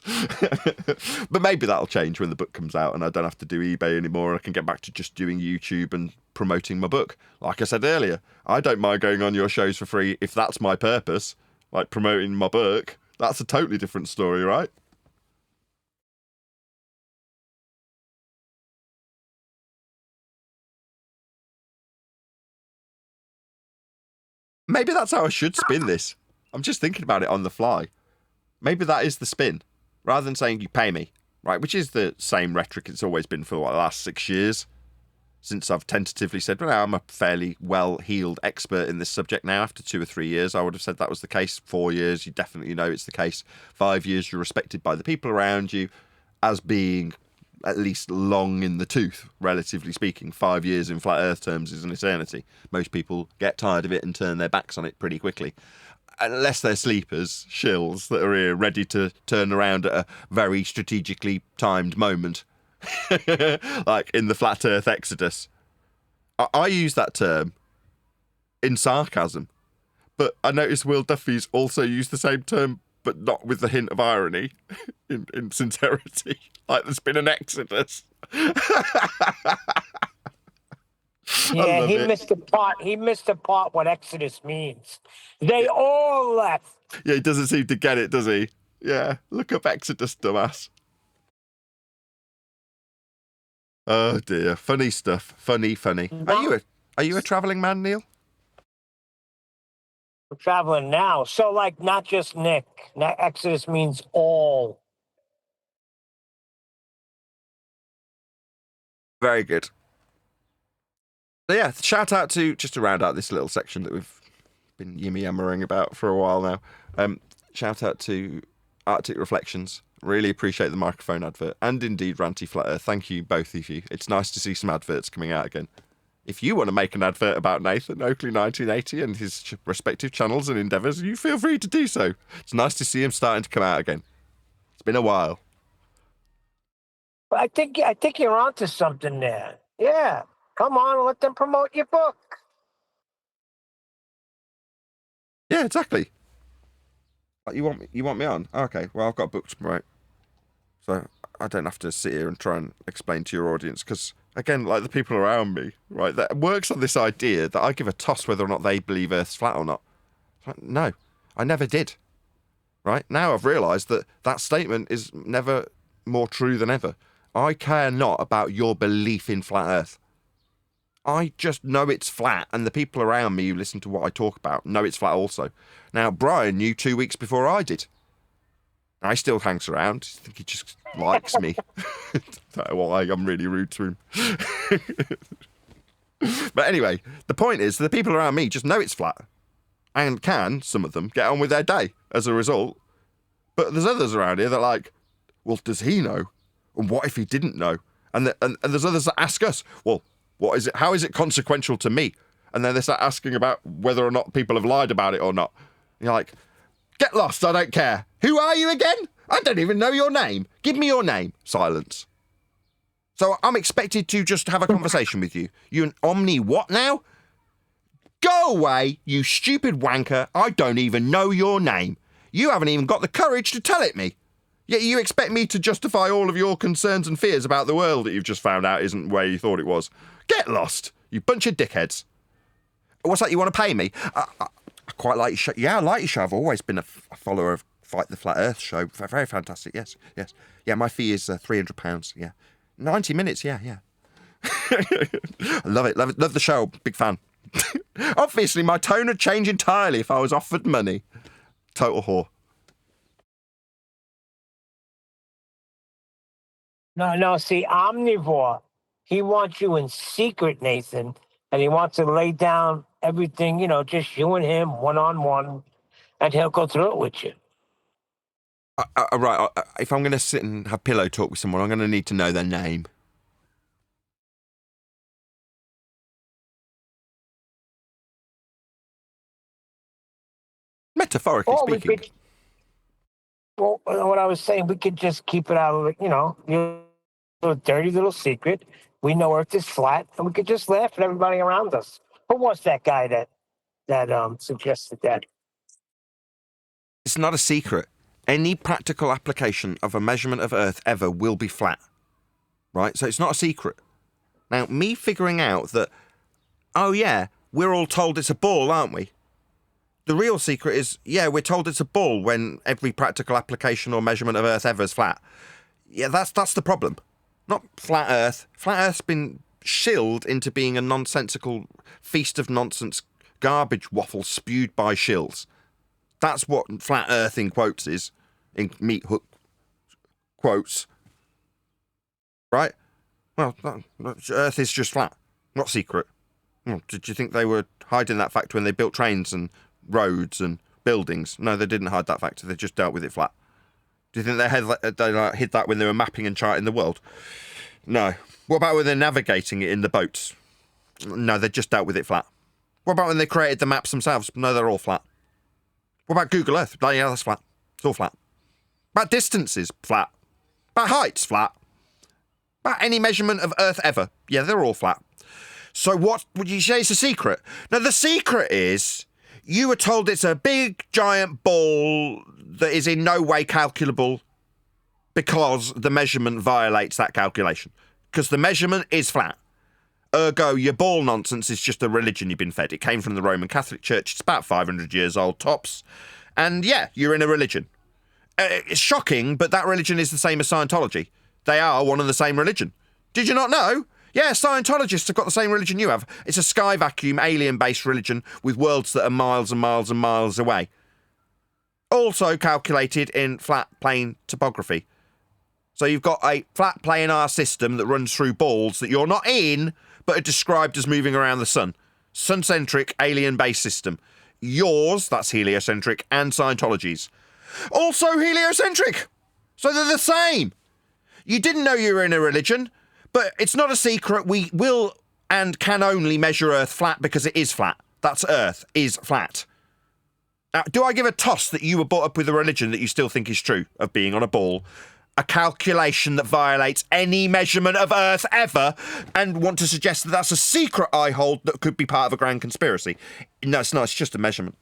But maybe that'll change when the book comes out and I don't have to do eBay anymore and I can get back to just doing YouTube and promoting my book. Like I said earlier, I don't mind going on your shows for free if that's my purpose, like promoting my book. That's a totally different story, right? Maybe that's how I should spin this. I'm just thinking about it on the fly. Maybe that is the spin. Rather than saying you pay me, right? Which is the same rhetoric it's always been for the last 6 years. Since I've tentatively said, well, I'm a fairly well-heeled expert in this subject now. After 2 or 3 years, I would have said that was the case. 4 years, you definitely know it's the case. 5 years, you're respected by the people around you as being at least long in the tooth, relatively speaking. 5 years in flat Earth terms is an eternity. Most people get tired of it and turn their backs on it pretty quickly. Unless they're sleepers, shills that are here ready to turn around at a very strategically timed moment. Like in the flat Earth exodus. I use that term in sarcasm, but I noticed Will Duffy's also used the same term, but not with the hint of irony, in sincerity. Like there's been an exodus. Yeah, he missed the part. He missed the part what exodus means. They all left. Yeah, he doesn't seem to get it, does he? Yeah, look up exodus, dumbass. Oh dear, funny stuff. Funny. Are you a travelling man, Neil? We're traveling now. So, like, not just Nick. Now, exodus means all. Very good. So yeah, shout out to, just to round out this little section that we've been yimmy-yammering about for a while now, shout out to Arctic Reflections. Really appreciate the microphone advert, and indeed Ranty Flat Earth. Thank you, both of you. It's nice to see some adverts coming out again. If you want to make an advert about Nathan Oakley 1980 and his respective channels and endeavours, you feel free to do so. It's nice to see him starting to come out again. It's been a while. I think you're onto something there. Yeah. Come on and let them promote your book. Yeah, exactly. Like, you want me on? Okay, well, I've got books to promote, so I don't have to sit here and try and explain to your audience, because, again, like the people around me, right, that works on this idea that I give a toss whether or not they believe Earth's flat or not. Like, no, I never did. Right? Now I've realised that that statement is never more true than ever. I care not about your belief in flat Earth. I just know it's flat, and the people around me who listen to what I talk about know it's flat also. Now, Brian knew 2 weeks before I did. I still hangs around. I think he just likes me. I don't know why, I'm really rude to him. But anyway, the point is, the people around me just know it's flat. And can, some of them, get on with their day as a result. But there's others around here that are like, well, does he know? And what if he didn't know? And there's others that ask us, well, what is it? How is it consequential to me? And then they start asking about whether or not people have lied about it or not. And you're like, get lost, I don't care. Who are you again? I don't even know your name. Give me your name. Silence. So I'm expected to just have a conversation with you. You an omni what now? Go away, you stupid wanker. I don't even know your name. You haven't even got the courage to tell it me. Yet you expect me to justify all of your concerns and fears about the world that you've just found out isn't where you thought it was. Get lost, you bunch of dickheads. What's that, you want to pay me? I quite like your show. Yeah, I like your show. I've always been a follower of Fight the Flat Earth show. Very fantastic, yes. Yeah, my fee is £300, yeah. 90 minutes, yeah. I love it, love the show, big fan. Obviously, my tone would change entirely if I was offered money. Total whore. No, see, Omnivore, he wants you in secret, Nathan, and he wants to lay down everything, just you and him, one-on-one, and he'll go through it with you. Right, if I'm going to sit and have pillow talk with someone, I'm going to need to know their name. Metaphorically speaking. Well, what I was saying, we could just keep it out of, your little dirty little secret. We know Earth is flat, and we could just laugh at everybody around us. Who was that guy that suggested that? It's not a secret. Any practical application of a measurement of Earth ever will be flat. Right? So it's not a secret. Now, me figuring out that, oh yeah, we're all told it's a ball, aren't we? The real secret is, yeah, we're told it's a ball when every practical application or measurement of Earth ever is flat. Yeah, that's the problem. Not flat Earth. Flat Earth's been shilled into being a nonsensical feast of nonsense garbage waffle spewed by shills. That's what flat Earth in quotes is, in meat hook quotes. Right? Well, Earth is just flat. Not secret. Well, did you think they were hiding that fact when they built trains and roads and buildings? No, they didn't hide that fact. They just dealt with it flat. Do you think they hid that when they were mapping and charting the world? No. What about when they're navigating it in the boats? No, they just dealt with it flat. What about when they created the maps themselves? No, they're all flat. What about Google Earth? Yeah, that's flat. It's all flat. About distances? Flat. About heights? Flat. About any measurement of Earth ever? Yeah, they're all flat. So what would you say is the secret? Now, the secret is you were told it's a big, giant ball that is in no way calculable because the measurement violates that calculation. Because the measurement is flat. Ergo, your ball nonsense is just a religion you've been fed. It came from the Roman Catholic Church. It's about 500 years old, tops. And yeah, you're in a religion. It's shocking, but that religion is the same as Scientology. They are one and the same religion. Did you not know? Yeah, Scientologists have got the same religion you have. It's a sky vacuum, alien-based religion with worlds that are miles and miles and miles away. Also calculated in flat plane topography. So you've got a flat planar system that runs through balls that you're not in, but are described as moving around the sun. Sun-centric, alien-based system. Yours, that's heliocentric, and Scientology's. Also heliocentric! So they're the same! You didn't know you were in a religion, but it's not a secret. We will and can only measure Earth flat because it is flat. That's Earth, is flat. Now, do I give a toss that you were brought up with a religion that you still think is true, of being on a ball, a calculation that violates any measurement of Earth ever, and want to suggest that that's a secret I hold that could be part of a grand conspiracy. No, it's not. It's just a measurement.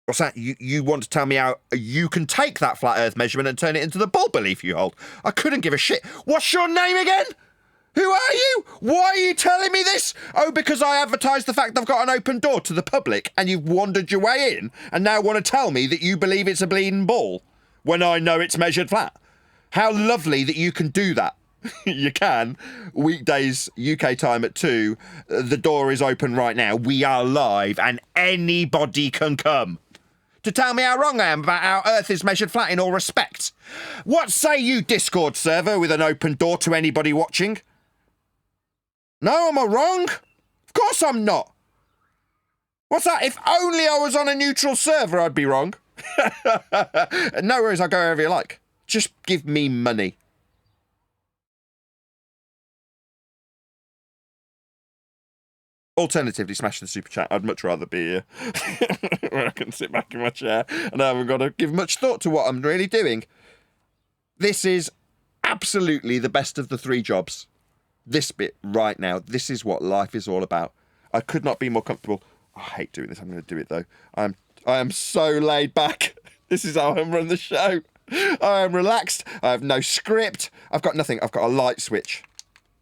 What's that? You want to tell me how you can take that flat Earth measurement and turn it into the bull belief you hold? I couldn't give a shit. What's your name again? Who are you? Why are you telling me this? Oh, because I advertised the fact I've got an open door to the public and you've wandered your way in and now want to tell me that you believe it's a bleeding ball when I know it's measured flat. How lovely that you can do that. You can. Weekdays, UK time at 2. The door is open right now. We are live and anybody can come to tell me how wrong I am about how Earth is measured flat in all respects. What say you, Discord server with an open door to anybody watching? No, am I wrong? Of course I'm not. What's that? If only I was on a neutral server, I'd be wrong. No worries, I'll go wherever you like. Just give me money. Alternatively, smash the super chat. I'd much rather be here where I can sit back in my chair and I haven't got to give much thought to what I'm really doing. This is absolutely the best of the 3 jobs. This bit right now, this is what life is all about. I could not be more comfortable. I hate doing this. I'm going to do it though. I am so laid back. This is how I run the show. I am relaxed. I have no script. I've got nothing. I've got a light switch.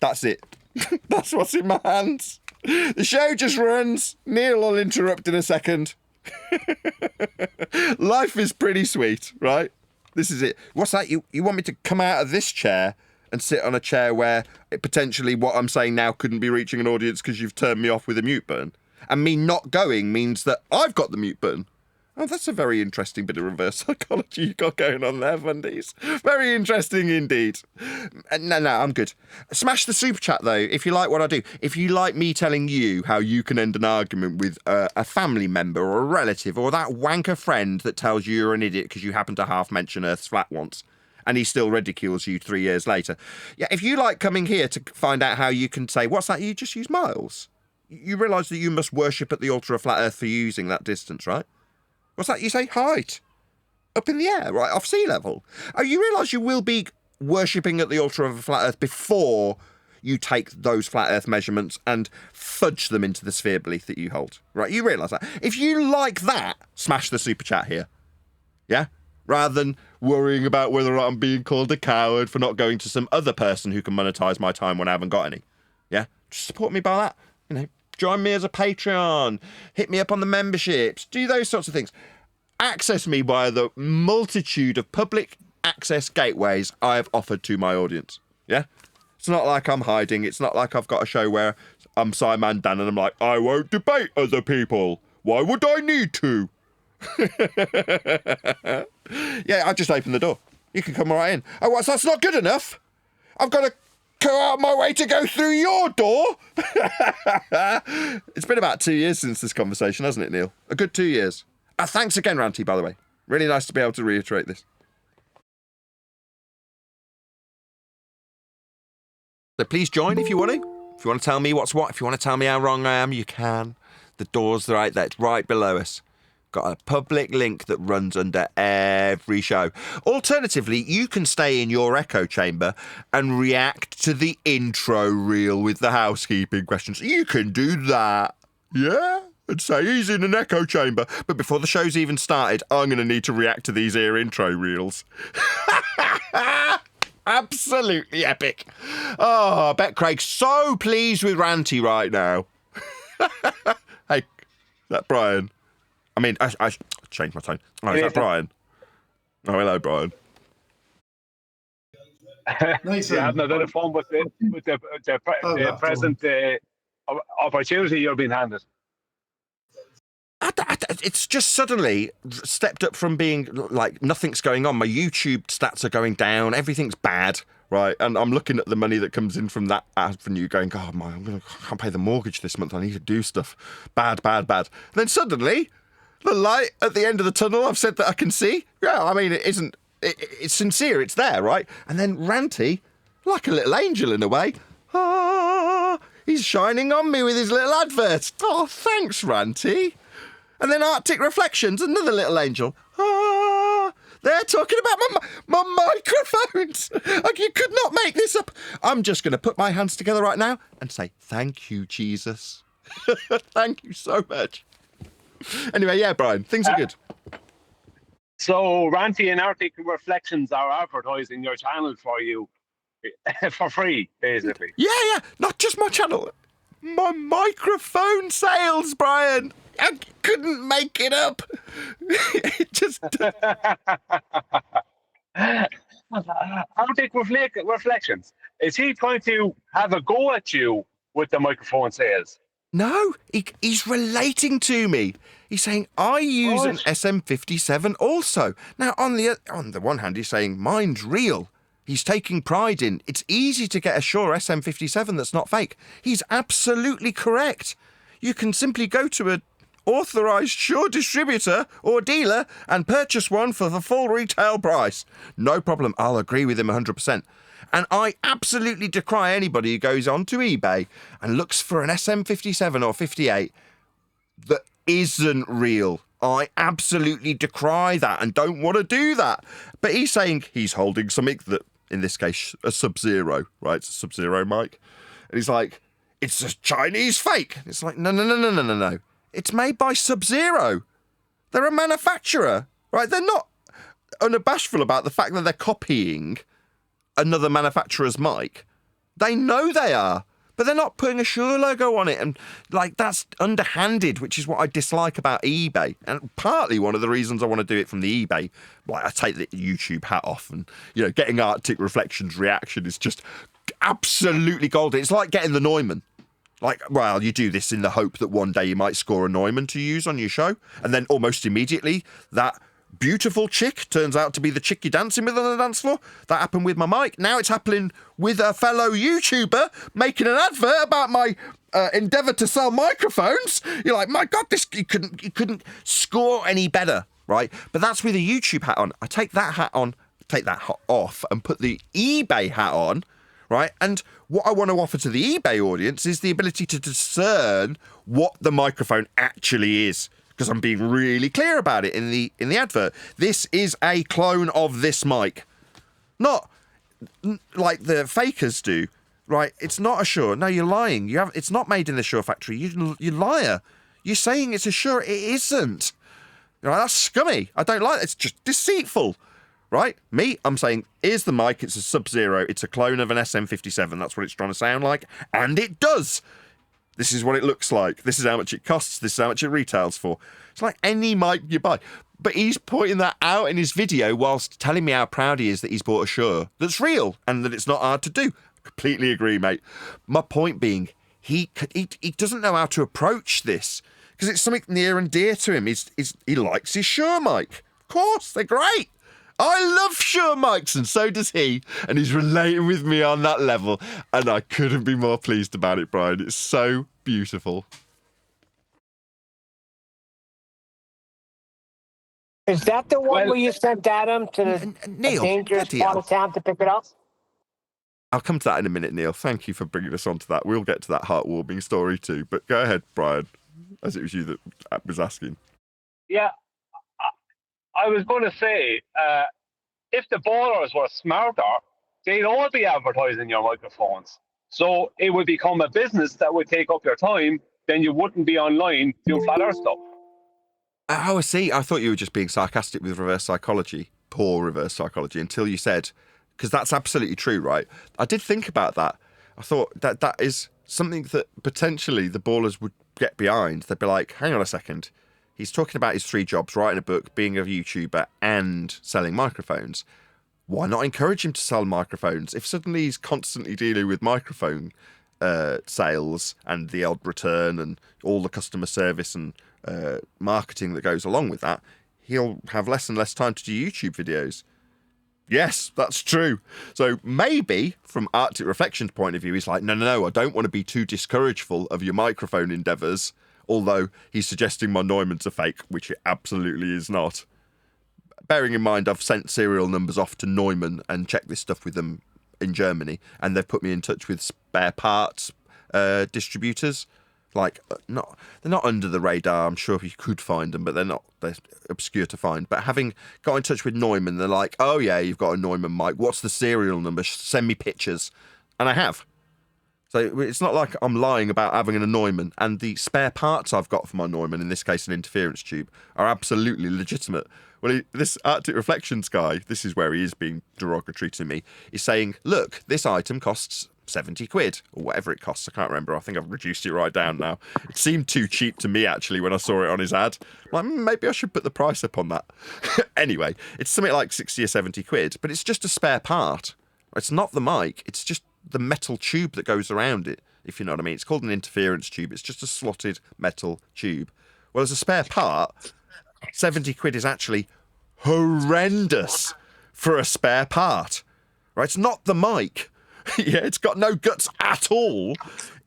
That's it. That's what's in my hands. The show just runs. Neil will interrupt in a second. Life is pretty sweet, right? This is it. What's that? You want me to come out of this chair and sit on a chair where potentially what I'm saying now couldn't be reaching an audience because you've turned me off with a mute button? And me not going means that I've got the mute button. Oh, that's a very interesting bit of reverse psychology you got going on there, Fundies. Very interesting indeed. No, I'm good. Smash the super chat, though, if you like what I do. If you like me telling you how you can end an argument with a family member or a relative or that wanker friend that tells you you're an idiot because you happen to half mention Earth's flat once and he still ridicules you 3 years later. Yeah, if you like coming here to find out how you can say, what's that, you just use miles. You realise that you must worship at the altar of flat Earth for using that distance, right? What's that? You say height. Up in the air, right? Off sea level. Oh, you realise you will be worshipping at the altar of a flat Earth before you take those flat Earth measurements and fudge them into the sphere belief that you hold. Right? You realise that. If you like that, smash the super chat here. Yeah? Rather than worrying about whether or not I'm being called a coward for not going to some other person who can monetize my time when I haven't got any. Yeah? Just support me by that. You know, join me as a Patreon. Hit me up on the memberships. Do those sorts of things. Access me via the multitude of public access gateways I have offered to my audience. Yeah? It's not like I'm hiding. It's not like I've got a show where I'm Simon Dan and I'm like, I won't debate other people. Why would I need to? Yeah, I just opened the door. You can come right in. Oh, what? That's not good enough? I've got to go out of my way to go through your door? It's been about 2 years since this conversation, hasn't it, Neil? A good 2 years. Thanks again, Ranty, by the way. Really nice to be able to reiterate this. So please join if you want to. If you want to tell me what's what, if you want to tell me how wrong I am, you can. The door's right there. It's right below us. Got a public link that runs under every show. Alternatively, you can stay in your echo chamber and react to the intro reel with the housekeeping questions. You can do that. Yeah? And say he's in an echo chamber. But before the show's even started, I'm going to need to react to these here intro reels. Absolutely epic. Oh, I bet Craig's so pleased with Ranty right now. Hey, that Brian. I mean, I changed my tone. Oh, is that Brian? Oh, hello, Brian. You have not done a phone with the present opportunity you're being handed. It's just suddenly stepped up from being like nothing's going on. My YouTube stats are going down. Everything's bad, right? And I'm looking at the money that comes in from that avenue going, God, I can't pay the mortgage this month. I need to do stuff. Bad. And then suddenly, the light at the end of the tunnel I've said that I can see. Yeah, I mean, it's sincere. It's there, right? And then Ranty, like a little angel in a way. He's shining on me with his little advert. Oh, thanks, Ranty. And then Arctic Reflections, another little angel. The They're talking about my microphones. Like, you could not make this up. I'm just going to put my hands together right now and say, thank you, Jesus. Thank you so much. Anyway, yeah, Brian, things are good. So Ranty and Arctic Reflections are advertising your channel for you for free, basically. Yeah, not just my channel. My microphone sales, Brian. I couldn't make it up. It just... Arctic Reflections. Is he trying to have a go at you with the microphone sales? No, he's relating to me. He's saying, I use an SM57 also. Now, on the one hand, he's saying, mine's real. He's taking pride in, it's easy to get a Shure SM57 that's not fake. He's absolutely correct. You can simply go to an authorised Shure distributor or dealer and purchase one for the full retail price. No problem, I'll agree with him 100%. And I absolutely decry anybody who goes onto eBay and looks for an SM57 or 58 that isn't real. I absolutely decry that and don't want to do that. But he's saying he's holding something that, in this case, a Sub-Zero, right? It's a Sub-Zero mic. And he's like, it's a Chinese fake. It's like, no. It's made by Sub-Zero. They're a manufacturer, right? They're not unabashful about the fact that they're copying another manufacturer's mic. They know they are, but they're not putting a Shure logo on it, and like, that's underhanded, which is what I dislike about eBay, and partly one of the reasons I want to do it from the eBay. Like, I take the YouTube hat off, and getting Arctic Reflections reaction is just absolutely golden. It's like getting the Neumann. Like, well, you do this in the hope that one day you might score a Neumann to use on your show, and then almost immediately that beautiful chick turns out to be the chick you're dancing with on the dance floor. That happened with my mic. Now it's happening with a fellow YouTuber making an advert about my endeavour to sell microphones. You're like, my God, you couldn't score any better, right? But that's with a YouTube hat on. I take that hat on, take that hat off, and put the eBay hat on, right? And what I want to offer to the eBay audience is the ability to discern what the microphone actually is. Because I'm being really clear about it in the advert. This is a clone of this mic. Not like the fakers do, right? It's not a Shure. No, you're lying. It's not made in the Shure factory. You liar. You're saying it's a Shure. It isn't. That's scummy. I don't like it. It's just deceitful, right? Me, I'm saying, here's the mic. It's a Sub-Zero. It's a clone of an SM57. That's what it's trying to sound like. And it does. This is what it looks like. This is how much it costs. This is how much it retails for. It's like any mic you buy. But he's pointing that out in his video whilst telling me how proud he is that he's bought a Shure that's real and that it's not hard to do. Completely agree, mate. My point being, he doesn't know how to approach this because it's something near and dear to him. He likes his Shure mic. Of course, they're great. I love Shure mics, and so does he, and he's relating with me on that level, and I couldn't be more pleased about it, Brian. It's so beautiful. Is that the one where you sent Adam to the Neil, dangerous part of town to pick it up? I'll come to that in a minute, Neil. Thank you for bringing us on to that. We'll get to that heartwarming story too, but go ahead, Brian, as it was you that was asking. Yeah. I was going to say, if the ballers were smarter, they'd all be advertising your microphones. So it would become a business that would take up your time, then you wouldn't be online doing flat earth stuff. Oh, I see. I thought you were just being sarcastic with reverse psychology, poor reverse psychology, until you said, because that's absolutely true, right? I did think about that. I thought that is something that potentially the ballers would get behind. They'd be like, hang on a second. He's talking about his 3 jobs, writing a book, being a YouTuber, and selling microphones. Why not encourage him to sell microphones? If suddenly he's constantly dealing with microphone sales and the odd return and all the customer service and marketing that goes along with that, he'll have less and less time to do YouTube videos. Yes, that's true. So maybe from Arctic Reflections' point of view, he's like, no, I don't want to be too discourageful of your microphone endeavours. Although he's suggesting my Neumann's a fake, which it absolutely is not. Bearing in mind, I've sent serial numbers off to Neumann and checked this stuff with them in Germany, and they've put me in touch with spare parts distributors Like, they're not under the radar. I'm sure you could find them, but they're obscure to find. But having got in touch with Neumann, they're like, oh yeah, you've got a Neumann mic. What's the serial number? Send me pictures. And I have. So it's not like I'm lying about having a Neumann. And the spare parts I've got for my Neumann, in this case an interference tube, are absolutely legitimate. Well, this Arctic Reflections guy, this is where he is being derogatory to me, is saying, look, this item costs 70 quid, or whatever it costs. I can't remember. I think I've reduced it right down now. It seemed too cheap to me, actually, when I saw it on his ad. I'm like, maybe I should put the price up on that. Anyway, it's something like 60 or 70 quid, but it's just a spare part. It's not the mic. It's just the metal tube that goes around it, if you know what I mean. It's called an interference tube. It's just a slotted metal tube. Well, as a spare part, 70 quid is actually horrendous for a spare part. Right? It's not the mic. Yeah, it's got no guts at all.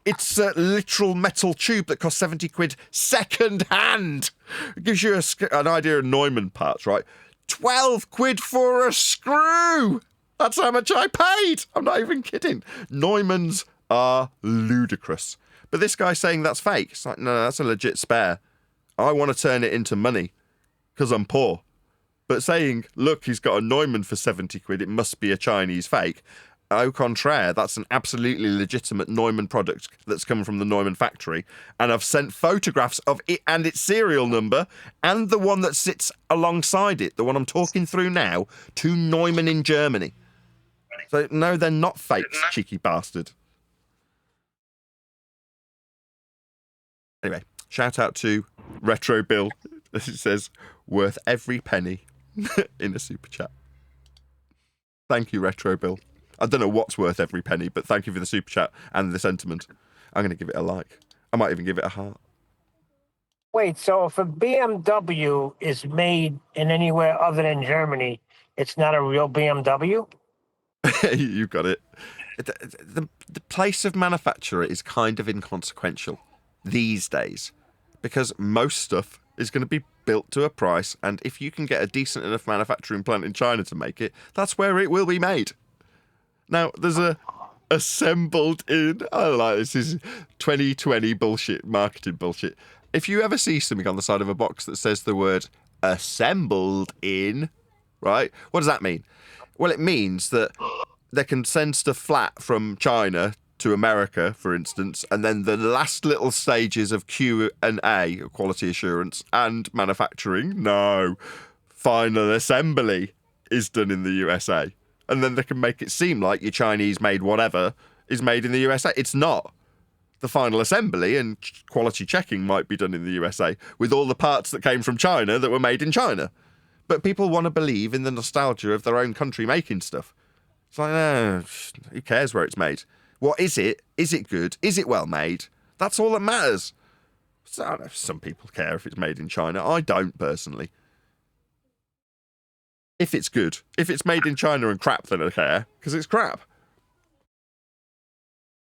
It's a literal metal tube that costs 70 quid second hand. It gives you an idea of Neumann parts, right? 12 quid for a screw. That's how much I paid. I'm not even kidding. Neumanns are ludicrous. But this guy's saying that's fake. It's like, no, that's a legit spare. I want to turn it into money because I'm poor. But saying, look, he's got a Neumann for 70 quid, it must be a Chinese fake. Au contraire, that's an absolutely legitimate Neumann product that's come from the Neumann factory. And I've sent photographs of it and its serial number and the one that sits alongside it, the one I'm talking through now, to Neumann in Germany. So, no, they're not fakes, cheeky bastard. Anyway, shout out to Retro Bill. It says, worth every penny in a super chat. Thank you, Retro Bill. I don't know what's worth every penny, but thank you for the super chat and the sentiment. I'm going to give it a like. I might even give it a heart. Wait, so if a BMW is made in anywhere other than Germany, it's not a real BMW? You got it. The place of manufacture is kind of inconsequential these days because most stuff is going to be built to a price, and if you can get a decent enough manufacturing plant in China to make it, that's where it will be made. Now, there's a assembled in, I don't know, this is 2020 bullshit, marketing bullshit. If you ever see something on the side of a box that says the word assembled in, right, what does that mean? Well, it means that they can send stuff flat from China to America, for instance, and then the last little stages of Q&A, quality assurance, and manufacturing, no, final assembly is done in the USA. And then they can make it seem like your Chinese-made whatever is made in the USA. It's not. The final assembly and quality checking might be done in the USA with all the parts that came from China that were made in China. But people want to believe in the nostalgia of their own country making stuff. It's like, who cares where it's made? What is it? Is it good? Is it well made? That's all that matters. So, I don't know if some people care if it's made in China. I don't, personally. If it's good. If it's made in China and crap, then I care, because it's crap.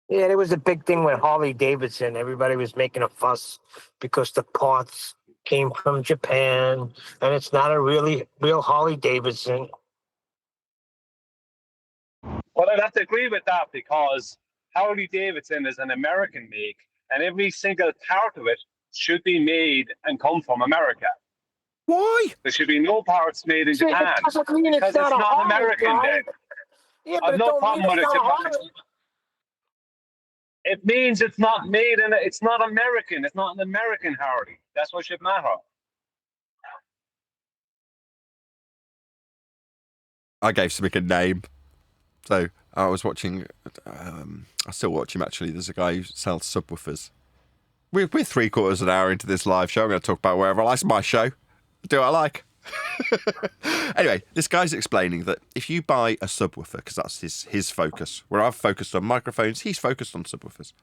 Yeah, there was a big thing with Harley Davidson. Everybody was making a fuss because the parts came from Japan, and it's not a real Harley Davidson. Well, I'd have to agree with that because Harley Davidson is an American make, and every single part of it should be made and come from America. Why? There should be no parts made in Japan. It doesn't mean because it's not American then. Yeah, but I've no problem with it. Harley. It means it's not made in it's not American. It's not an American Harley. That's what should matter. I gave something a name. So I was watching, I still watch him actually. There's a guy who sells subwoofers. We're 3/4 of an hour into this live show. I'm going to talk about wherever I like. It's my show. Do what I like. Anyway, this guy's explaining that if you buy a subwoofer, because that's his focus, where I've focused on microphones, he's focused on subwoofers.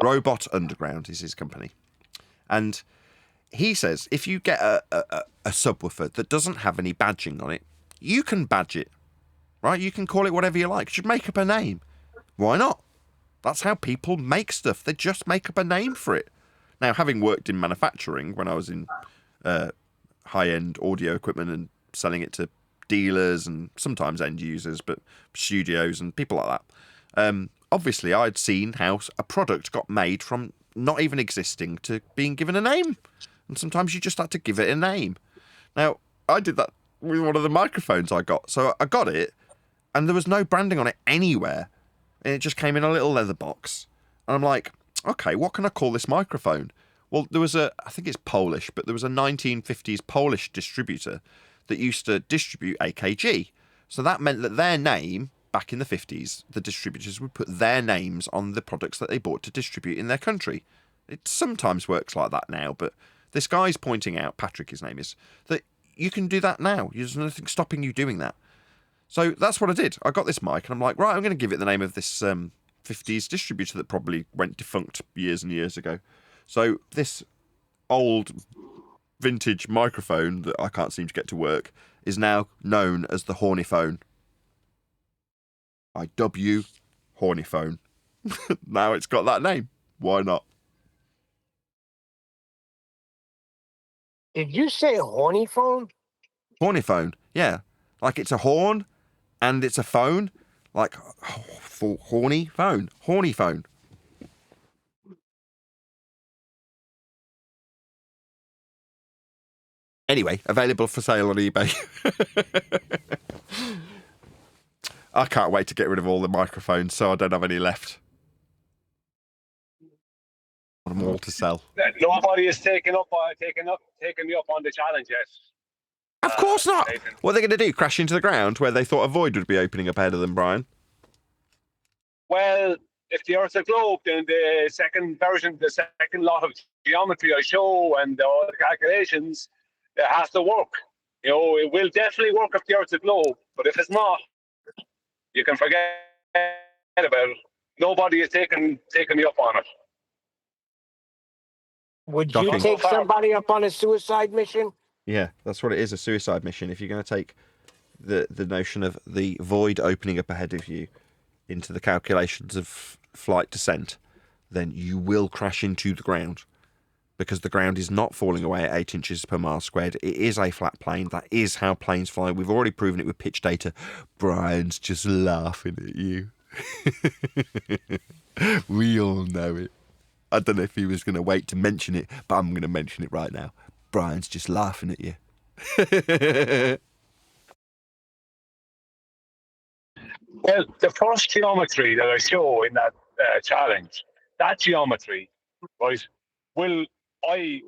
Robot Underground is his company. And he says if you get a subwoofer that doesn't have any badging on it, you can badge it, right? You can call it whatever you like. You should make up a name. Why not? That's how people make stuff. They just make up a name for it. Now, having worked in manufacturing when I was in high-end audio equipment and selling it to dealers and sometimes end users, but studios and people like that, obviously I'd seen how a product got made from not even existing to being given a name. And sometimes you just have to give it a name. Now, I did that with one of the microphones I got. So I got it, and there was no branding on it anywhere. And it just came in a little leather box. And I'm like, okay, what can I call this microphone? Well, there was I think it's Polish, but there was a 1950s Polish distributor that used to distribute AKG. So that meant that their name, back in the 50s, the distributors would put their names on the products that they bought to distribute in their country. It sometimes works like that now, but this guy's pointing out, Patrick his name is, that you can do that now. There's nothing stopping you doing that. So that's what I did. I got this mic, and I'm like, right, I'm going to give it the name of this 50s distributor that probably went defunct years and years ago. So this old vintage microphone that I can't seem to get to work is now known as the Horny Phone. I dub you Horny Phone. Now it's got that name. Why not? Did you say horny phone? Horny Phone, yeah. Like it's a horn and it's a phone. Like horny phone. Horny Phone. Anyway, available for sale on eBay. I can't wait to get rid of all the microphones so I don't have any left. I want them all to sell. Nobody is taking me up on the challenge yet. Of course not. Nathan. What are they going to do? Crash into the ground where they thought a void would be opening up ahead of them, Brian? Well, if the Earth's a globe, then the second lot of geometry I show and all the calculations, it has to work. You know, it will definitely work if the Earth's a globe, but if it's not, you can forget about it. Nobody is taking me up on it. Would you Shocking. take somebody up on a suicide mission? Yeah, that's what it is, a suicide mission. If you're going to take the notion of the void opening up ahead of you into the calculations of flight descent, then you will crash into the ground because the ground is not falling away at 8 inches per mile squared. It is a flat plane. That is how planes fly. We've already proven it with pitch data. Brian's just laughing at you. We all know it. I don't know if he was going to wait to mention it, but I'm going to mention it right now. Brian's just laughing at you. Well, the first geometry that I show in that challenge, that geometry, right, I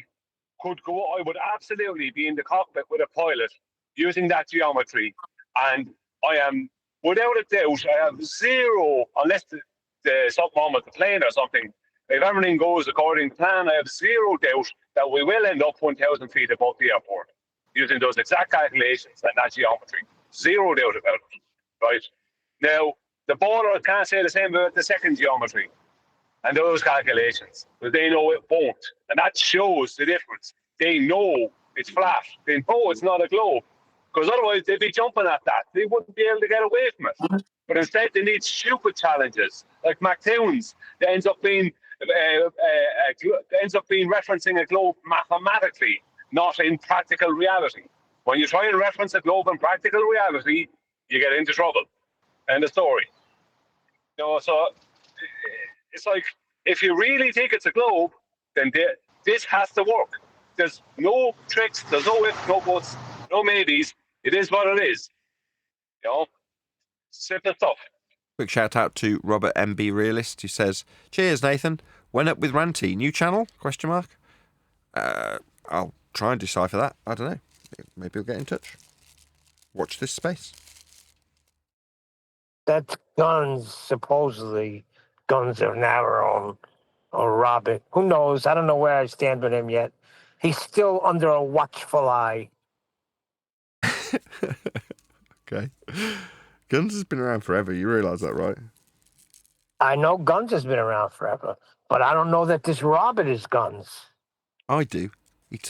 would absolutely be in the cockpit with a pilot using that geometry, and I am, without a doubt, I have zero, unless something wrong with the plane or something, if everything goes according to plan, I have zero doubt that we will end up 1,000 feet above the airport using those exact calculations and that geometry. Zero doubt about it, right? Now, the bowler can't say the same about the second geometry and those calculations, but they know it won't. And that shows the difference. They know it's flat. They know it's not a globe, because otherwise they'd be jumping at that. They wouldn't be able to get away from it. But instead, they need stupid challenges like McTown's that ends up being referencing a globe mathematically, not in practical reality. When you try and reference a globe in practical reality, you get into trouble. End of story. You know, so it's like, if you really think it's a globe, then this has to work. There's no tricks, there's no ifs, no buts, no maybes. It is what it is. You know, simple stuff. Quick shout out to Robert MB Realist, who says, "Cheers, Nathan. When up with Ranty? New channel? Question mark. I'll try and decipher that. I don't know. Maybe he'll get in touch. Watch this space." That's guns, supposedly. Guns of Navarone or Robert. Who knows? I don't know where I stand with him yet. He's still under a watchful eye. Okay. Guns has been around forever. You realise that, right? I know Guns has been around forever, but I don't know that this Robert is Guns. I do.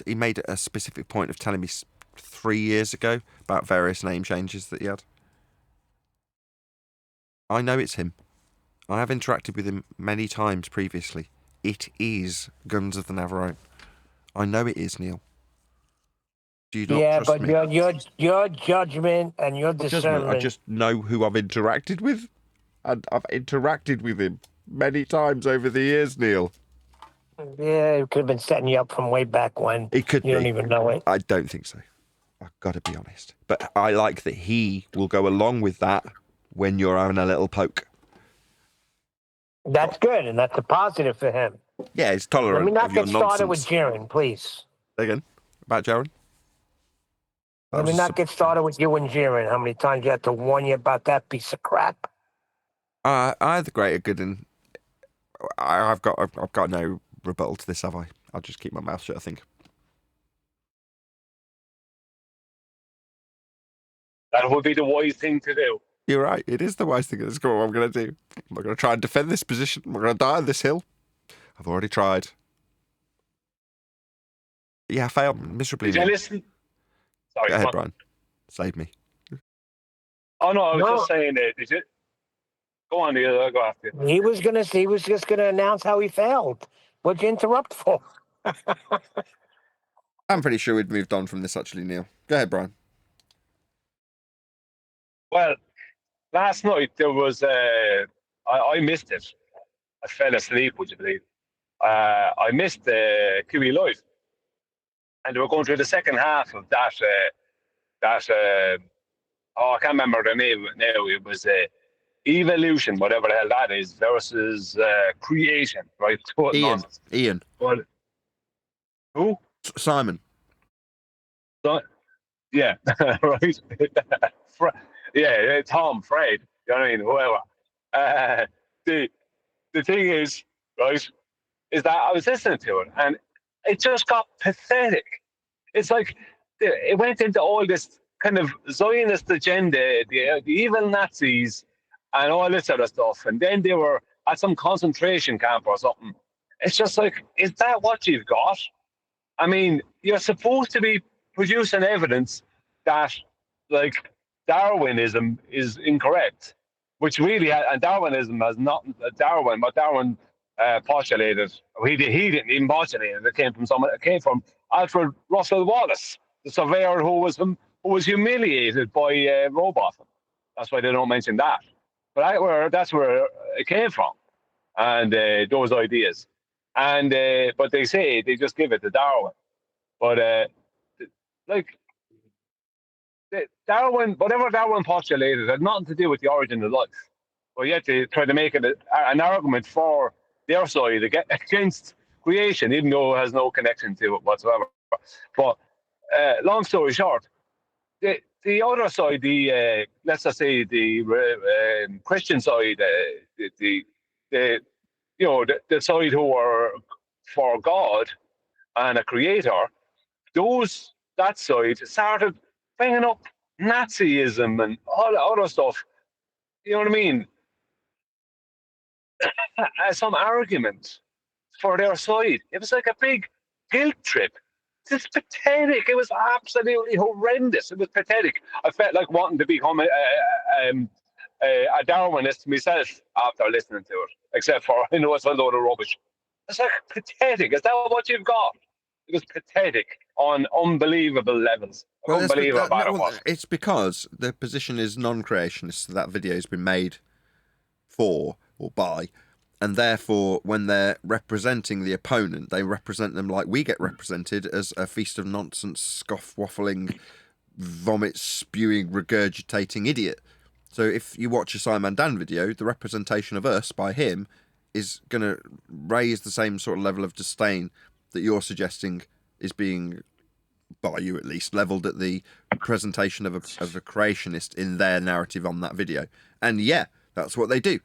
He made a specific point of telling me 3 years ago about various name changes that he had. I know it's him. I have interacted with him many times previously. It is Guns of the Navarone. I know it is, Neil. Do you not trust me? your judgment and your discernment. I just know who I've interacted with. And I've interacted with him many times over the years, Neil. Yeah, it could have been setting you up from way back when. It could You be. don't even know it. I don't think so. I've got to be honest. But I like that he will go along with that when you're having a little poke. That's good, and that's a positive for him. Yeah, it's Let tolerant me not of your get started with nonsense. Jiren, please. Again, about Jaron? Let me not get started with you and Jiren. How many times you had to warn you about that piece of crap? Either great or good, and I've got no rebuttal to this, have I? I'll just keep my mouth shut, I think. That would be the wise thing to do. You're right. It is the wise thing. That's what I'm going to do. I'm not going to try and defend this position. I'm going to die on this hill. I've already tried. Yeah, I failed miserably. Did you listen? Sorry, Go ahead, what? Brian. Save me. Oh no, I was No. just saying that. Did you? Go on, Neil. I'll go after you. He was just gonna announce how he failed. What'd you interrupt for? I'm pretty sure we'd moved on from this, actually, Neil. Go ahead, Brian. Well, last night there was I missed it. I fell asleep. Would you believe? I missed the QE Live, and they were going through the second half of that. I can't remember the name now. It was evolution, whatever the hell that is, versus creation, right? Total nonsense. Ian. Well, who? Simon. So, yeah, right. Tom, Fred. You know what I mean? Whoever. The thing is, right, is that I was listening to it and it just got pathetic. It's like it went into all this kind of Zionist agenda, the evil Nazis, and all this other stuff. And then they were at some concentration camp or something. It's just like, is that what you've got? I mean, you're supposed to be producing evidence that, like, Darwinism is incorrect, which really, and Darwinism has not, what Darwin postulated, he didn't even postulate it. It came from Alfred Russel Wallace, the surveyor who was humiliated by Robotham. That's why they don't mention that. But that's where it came from, and those ideas. And but they say they just give it to Darwin. But like Darwin, whatever Darwin postulated had nothing to do with the origin of life. But yet they try to make it an argument for their side against creation, even though it has no connection to it whatsoever. But long story short, the other side, let's just say the Christian side, the side who are for God and a creator, that side started bringing up Nazism and all the other stuff. You know what I mean? As some argument for their side. It was like a big guilt trip. It's pathetic. It was absolutely horrendous. It was pathetic. I felt like wanting to become a Darwinist myself after listening to it, except for I know it's a load of rubbish. It's like pathetic. Is that what you've got? It was pathetic on unbelievable levels. It's because the position is non-creationist. So that video has been made for or by, and therefore when they're representing the opponent, they represent them like we get represented, as a feast of nonsense, scoff waffling, vomit spewing, regurgitating idiot. So if you watch a Simon Dan video, the representation of us by him is going to raise the same sort of level of disdain that you're suggesting is being, by you at least, levelled at the presentation of a creationist in their narrative on that video. And yeah, that's what they do.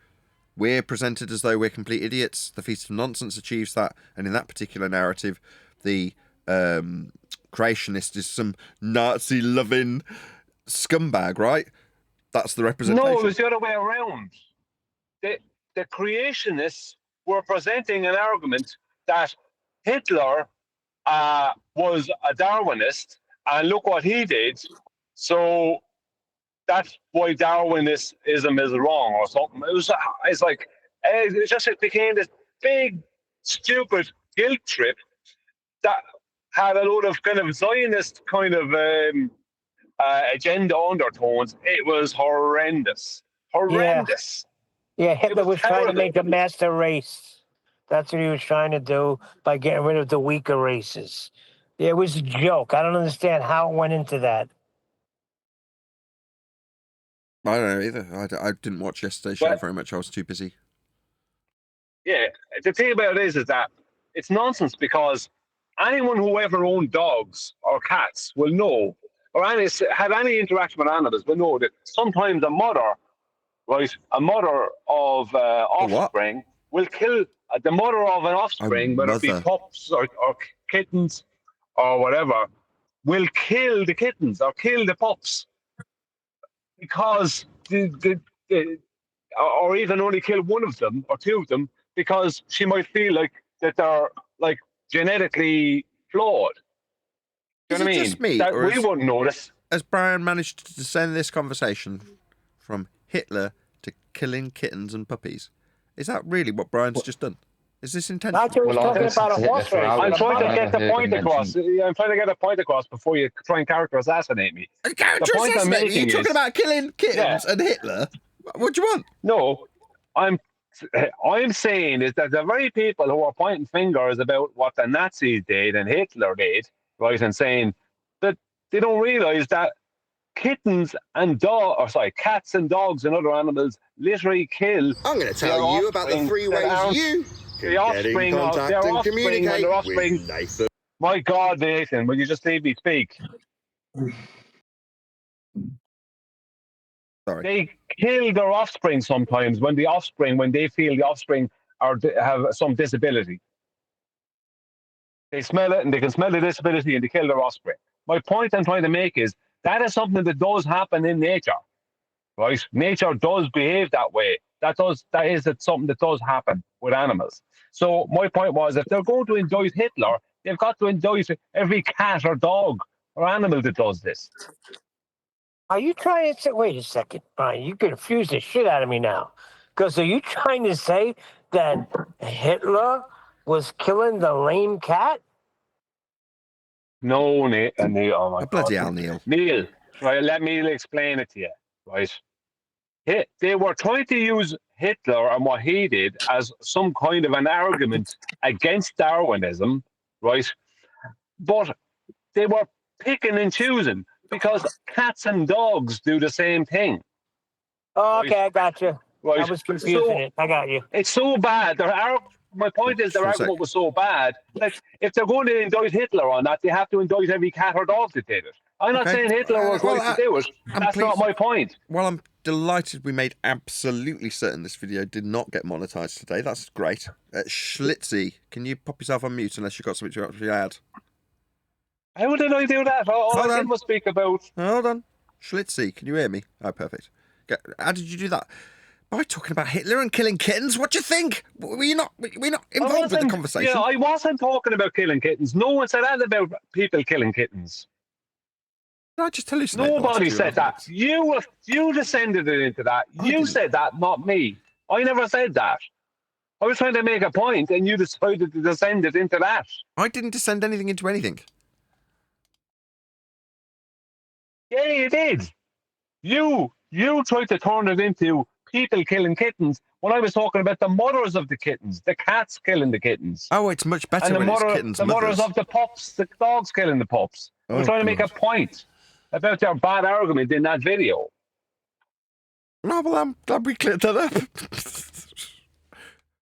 We're presented as though we're complete idiots. The Feast of Nonsense achieves that. And in that particular narrative, the creationist is some Nazi-loving scumbag, right? That's the representation. No, it was the other way around. The creationists were presenting an argument that Hitler was a Darwinist, and look what he did. So that's why Darwinism is wrong or something. It became this big, stupid guilt trip that had a load of kind of Zionist kind of agenda undertones. It was horrendous. Yeah, Hitler was was trying to terrible. make a master race. That's what he was trying to do by getting rid of the weaker races. Yeah, it was a joke. I don't understand how it went into that. I don't know either. I didn't watch yesterday's show But very much. I was too busy. yeah, the thing about it is that it's nonsense because anyone who ever owned dogs or cats will know, or had any interaction with animals will know that sometimes a mother, right, a mother of what? offspring will kill the mother of an offspring, whether it be mother. pups or kittens or whatever, will kill the kittens or kill the pups because or even only kill one of them or two of them because she might feel like that they're like genetically flawed. Do Is you know it what I just mean? me, That or we wouldn't notice. has Brian managed to descend this conversation from Hitler to killing kittens and puppies? Is that really what Brian's just done? Is this I intentional? thought he was Well, talking this about a is Hitler horse for race. hours. I'm with a trying to mother. get the heard point him across. I'm trying to get a point across before you try and character assassinate me. A character The point I'm assassinate? making You're talking is- about killing kittens and Hitler? What do you want? No, I'm saying is that the very people who are pointing fingers about what the Nazis did and Hitler did, right, and saying that they don't realise that kittens and cats and dogs and other animals literally kill. I'm going to tell their you about the offspring 3 that ways aren't you the can get in offspring of contact their and offspring when communicate their offspring. with Nathan. My God, Nathan, will you just leave me speak? Sorry. They kill their offspring sometimes when they feel the offspring have some disability. They smell it and they can smell the disability and they kill their offspring. My point I'm trying to make is that is something that does happen in nature, right? Nature does behave that way. That is something that does happen with animals. So my point was, if they're going to indict Hitler, they've got to indict every cat or dog or animal that does this. Are you trying to say? Wait a second, Brian. You confused the shit out of me now. Because are you trying to say that Hitler was killing the lame cat? No, Neil. Oh my Bloody God. hell, Neil. Neil, right, let me explain it to you, right? They were trying to use Hitler and what he did as some kind of an argument against Darwinism, right? But they were picking and choosing because cats and dogs do the same thing. Oh, okay, I got you. Right? I was confusing it. I got you. It's so bad. My point is, their argument was so bad that if they're going to indict Hitler on that, they have to indict every cat or dog that did it. I'm not saying Hitler was right to do it. That's not my point. Well, I'm delighted we made absolutely certain this video did not get monetized today. That's great. Schlitzy, can you pop yourself on mute unless you've got something to actually add? How did I do that? All I did was speak about... Hold on. Schlitzy, can you hear me? Oh, perfect. How did you do that? By talking about Hitler and killing kittens? What do you think? Were you not involved with the conversation? Yeah, I wasn't talking about killing kittens. No one said that about people killing kittens. Did I just hallucinate? Nobody said that. You descended it into that. You said that, not me. I never said that. I was trying to make a point, and you decided to descend it into that. I didn't descend anything into anything. Yeah, you did. You tried to turn it into people killing kittens when I was talking about the mothers of the kittens, the cats killing the kittens. Oh, it's much better when it's kittens' the mothers of the pups, the dogs killing the pups. I was trying to make a point about your bad argument in that video. No, well, I'm glad we cleared that up.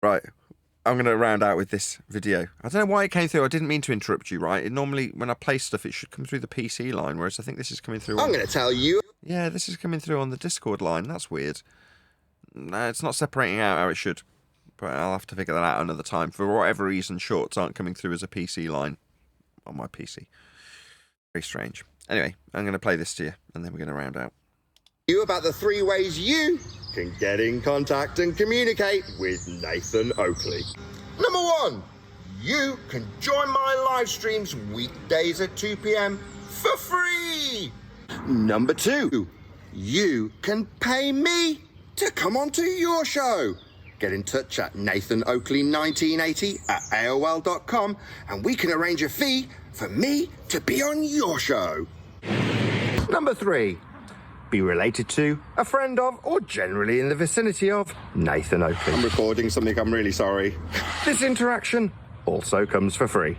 Right. I'm going to round out with this video. I don't know why it came through. I didn't mean to interrupt you, right? Normally, when I play stuff, it should come through the PC line, whereas I think this is coming through... I'm going to tell you... Yeah, this is coming through on the Discord line. That's weird. No, it's not separating out how it should. But I'll have to figure that out another time. For whatever reason, shorts aren't coming through as a PC line on my PC. Very strange. Anyway, I'm going to play this to you, and then we're going to round out. You about the 3 ways you can get in contact and communicate with Nathan Oakley. Number 1, you can join my live streams weekdays at 2 p.m. for free. Number 2, you can pay me to come onto your show. Get in touch at nathanoakley1980@aol.com and we can arrange a fee for me to be on your show. Number 3, be related to, a friend of, or generally in the vicinity of Nathan Oakley. I'm recording something, I'm really sorry. This interaction also comes for free.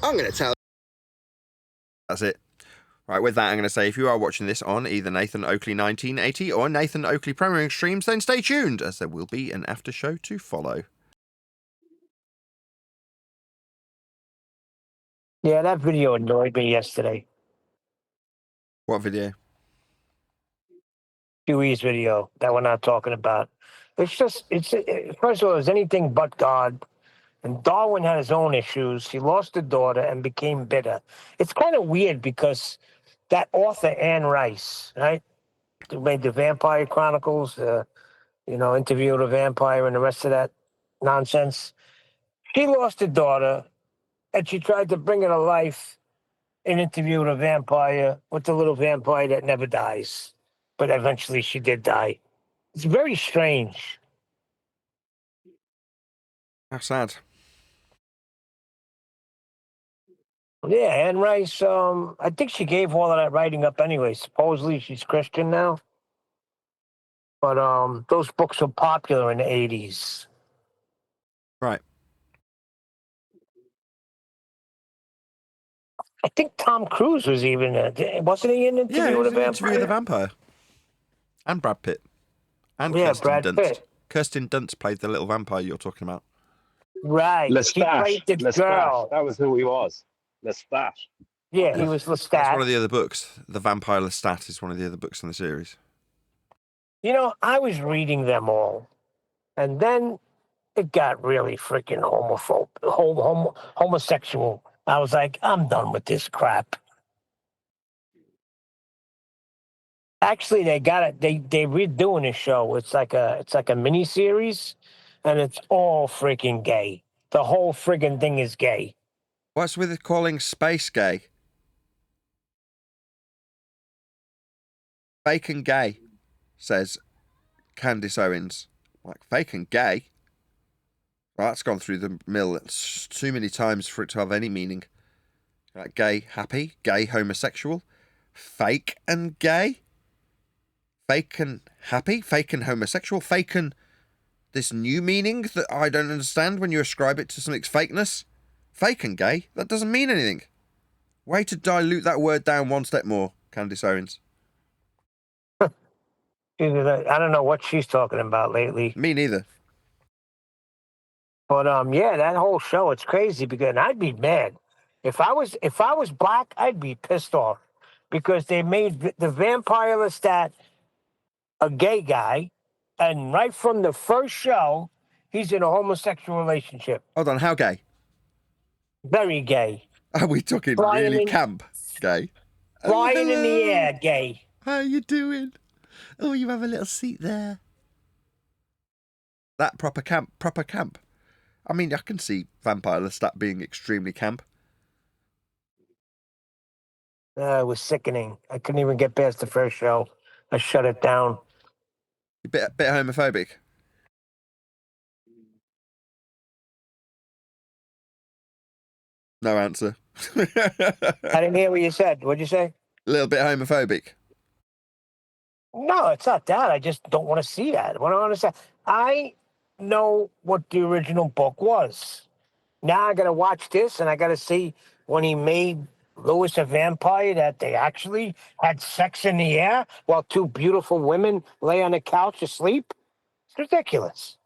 I'm going to tell. That's it. Right, with that, I'm going to say if you are watching this on either Nathan Oakley 1980 or Nathan Oakley premiering streams, then stay tuned, as there will be an after show to follow. Yeah, that video annoyed me yesterday. What video? Huey's video that we're not talking about. It's just, first of all, it's anything but God. And Darwin had his own issues. He lost a daughter and became bitter. It's kind of weird because that author, Anne Rice, right, who made the Vampire Chronicles, Interview with a Vampire and the rest of that nonsense, she lost a daughter and she tried to bring her to life in Interview with a Vampire, with the little vampire that never dies. But eventually she did die. It's very strange. How sad. Yeah, Anne Rice, I think she gave all of that writing up anyway. Supposedly she's Christian now. But those books were popular in the 80s. Right. I think Tom Cruise was even wasn't he in Interview with a Vampire? Interview with a Vampire. And Brad Pitt. And Yeah, Kirsten Brad Dunst. Pitt. Kirsten Dunst played the little vampire you're talking about. Right. She played the girl. That was who he was. Lestat. Yeah, he was Lestat. That's one of the other books. The Vampire Lestat is one of the other books in the series. I was reading them all, and then it got really freaking homosexual. I was like, I'm done with this crap. Actually, they got it. They redoing the show. It's like a mini series, and it's all freaking gay. The whole friggin' thing is gay. What's with calling space gay? Fake and gay, says Candice Owens. Like, fake and gay? Well, that's gone through the mill too many times for it to have any meaning. Like, gay happy, gay homosexual, fake and gay? Fake and happy, fake and homosexual, fake and this new meaning that I don't understand when you ascribe it to something's fakeness? Fake and gay? That doesn't mean anything. Way to dilute that word down one step more, Candice Owens. I don't know what she's talking about lately. Me neither. But yeah, that whole show, it's crazy because I'd be mad. If I was black, I'd be pissed off because they made the vampire Lestat a gay guy, and right from the first show, he's in a homosexual relationship. Hold on, how gay? Very gay. Are we talking Flying really in- camp gay? Flying in the air, gay. How you doing? Oh, you have a little seat there. That proper camp. I mean, I can see Vampire Lestat being extremely camp. It was sickening. I couldn't even get past the first show. I shut it down. A bit homophobic. No answer. I didn't hear what you said. What'd you say? A little bit homophobic. No, it's not that. I just don't want to see that. What I want to say, I know what the original book was. Now I got to watch this, and I got to see when he made Lewis a vampire that they actually had sex in the air while two beautiful women lay on the couch asleep. It's ridiculous.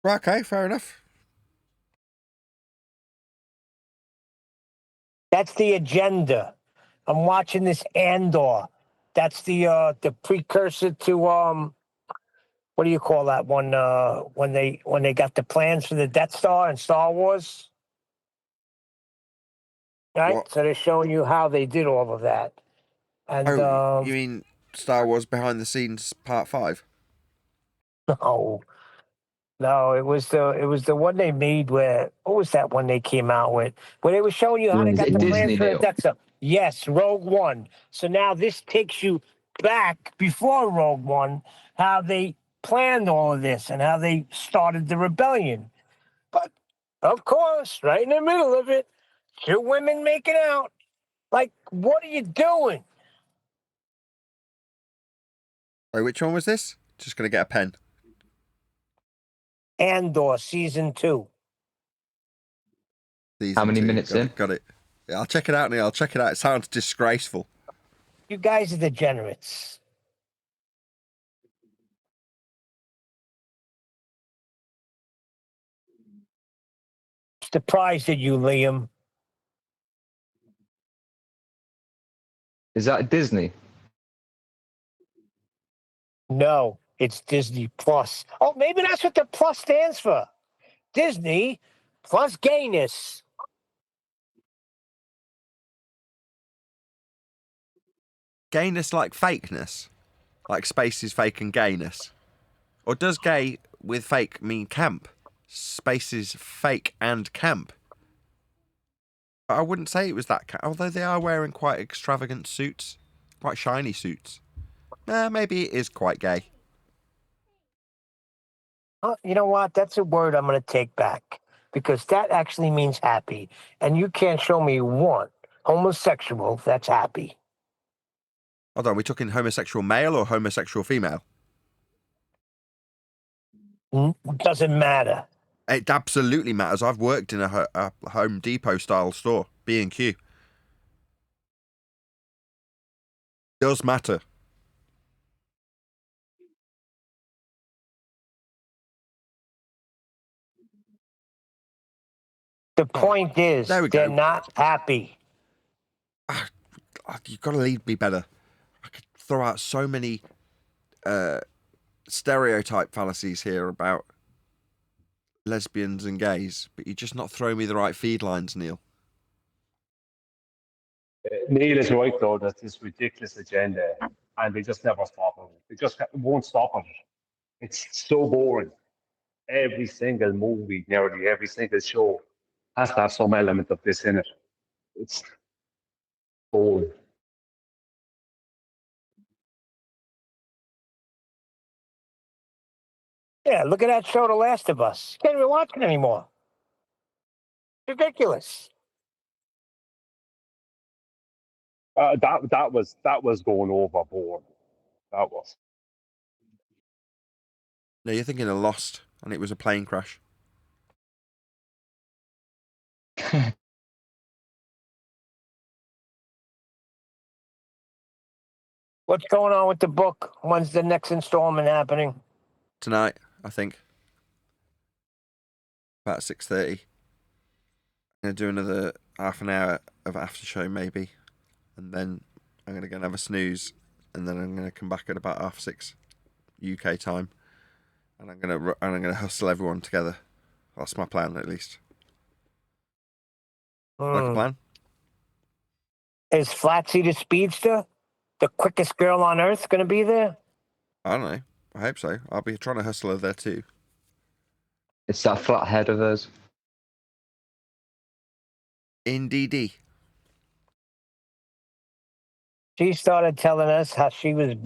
Right, okay, fair enough. That's the agenda. I'm watching this Andor. That's the precursor to what do you call that one? When they got the plans for the Death Star in Star Wars, right? What? So they're showing you how they did all of that. And You mean Star Wars Behind the Scenes Part 5? No, it was the one they made where, what was that one they came out with? Where they were showing you how they got the plans Disney for the Dale. Death Star. Yes, Rogue One. So now this takes you back before Rogue One, how they planned all of this and how they started the rebellion. But of course, right in the middle of it, Two women making out. Like, what are you doing? Wait, which one was this? Just gonna get a pen. Andor season 2. Season many 2. minutes Got in? it. Got it. Yeah, I'll check it out, Neil. I'll check it out. It sounds disgraceful. You guys are degenerates. Surprised at you, Liam. Is that Disney? No, it's Disney Plus. Oh, maybe that's what the plus stands for. Disney plus gayness. Gayness like fakeness? Like space is fake and gayness? Or does gay with fake mean camp? Space is fake and camp? But I wouldn't say it was that camp, although they are wearing quite extravagant suits. Quite shiny suits. Maybe it is quite gay. You know what? That's a word I'm going to take back because that actually means happy. And you can't show me one homosexual that's happy. Hold on, are we talking homosexual male or homosexual female? Doesn't matter. It absolutely matters. I've worked in a Home Depot style store, B&Q. Does matter. The point is, there we they're go. not happy. You've got to lead me better. I could throw out so many stereotype fallacies here about lesbians and gays, but you're just not throwing me the right feed lines, Neil. Neil is right, though, that this ridiculous agenda, and they just never stop it. They just won't stop it. It's so boring. Every single movie, nearly every single show, has to have some element of this in it. It's boring. Yeah, look at that show, The Last of Us. Can't even watch it anymore. Ridiculous. That was going overboard. That was. No, you're thinking of Lost, and it was a plane crash. What's going on with the book? When's the next installment happening? Tonight, I think. About 6:30. I'm going to do another half an hour of after show, maybe. And then I'm going to go and have a snooze. And then I'm going to come back at about 6:30 UK time. And I'm going to hustle everyone together. That's my plan, at least. Like a plan? Is Flatsy the Speedster, the quickest girl on Earth, going to be there? I don't know. I hope so. I'll be trying to hustle her there too. It's that flat head of hers. Indeedy. She started telling us how she could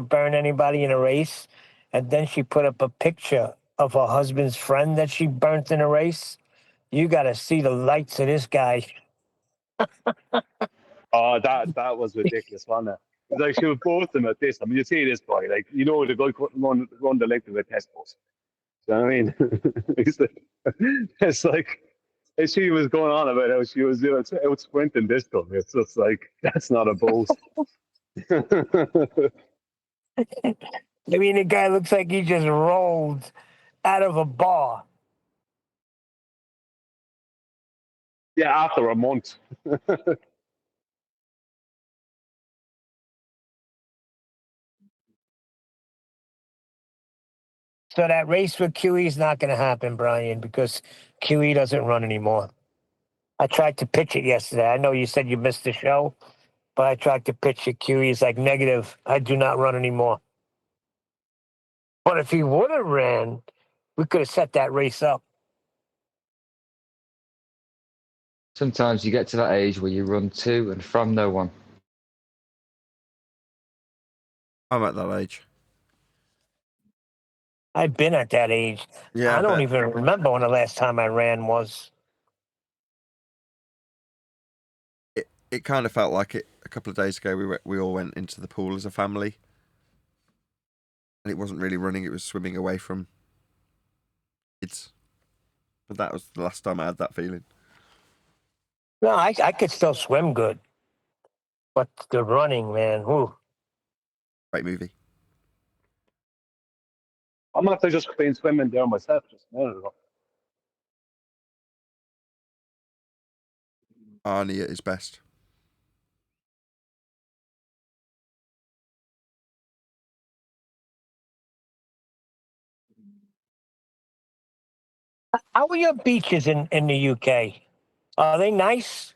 burn anybody in a race, and then she put up a picture of her husband's friend that she burnt in a race. You got to see the lights of this guy. Oh, that was ridiculous, wasn't it? It's like she was both of them at this. I mean, you see this boy, like, you know, the guy couldn't run the length of a test bus. You know what I mean? It's like, and she was going on about how she was out sprinting this guy. It's just like, that's not a boast. I mean, the guy looks like he just rolled out of a bar. Yeah, after a month. So that race with QE is not going to happen, Brian, because QE doesn't run anymore. I tried to pitch it yesterday. I know you said you missed the show, but I tried to pitch it. QE is like, negative. I do not run anymore. But if he would have ran, we could have set that race up. Sometimes you get to that age where you run to and from no one. I'm at that age. I've been at that age. Yeah, I don't even remember when the last time I ran was. it kind of felt like it a couple of days ago. We all went into the pool as a family, and it wasn't really running; it was swimming away from kids. But that was the last time I had that feeling. No, I could still swim good, but the running, man, whoo. Great movie. I'm after just been swimming there myself just a minute ago. Arnie at his best. How are your beaches in the UK? Are they nice?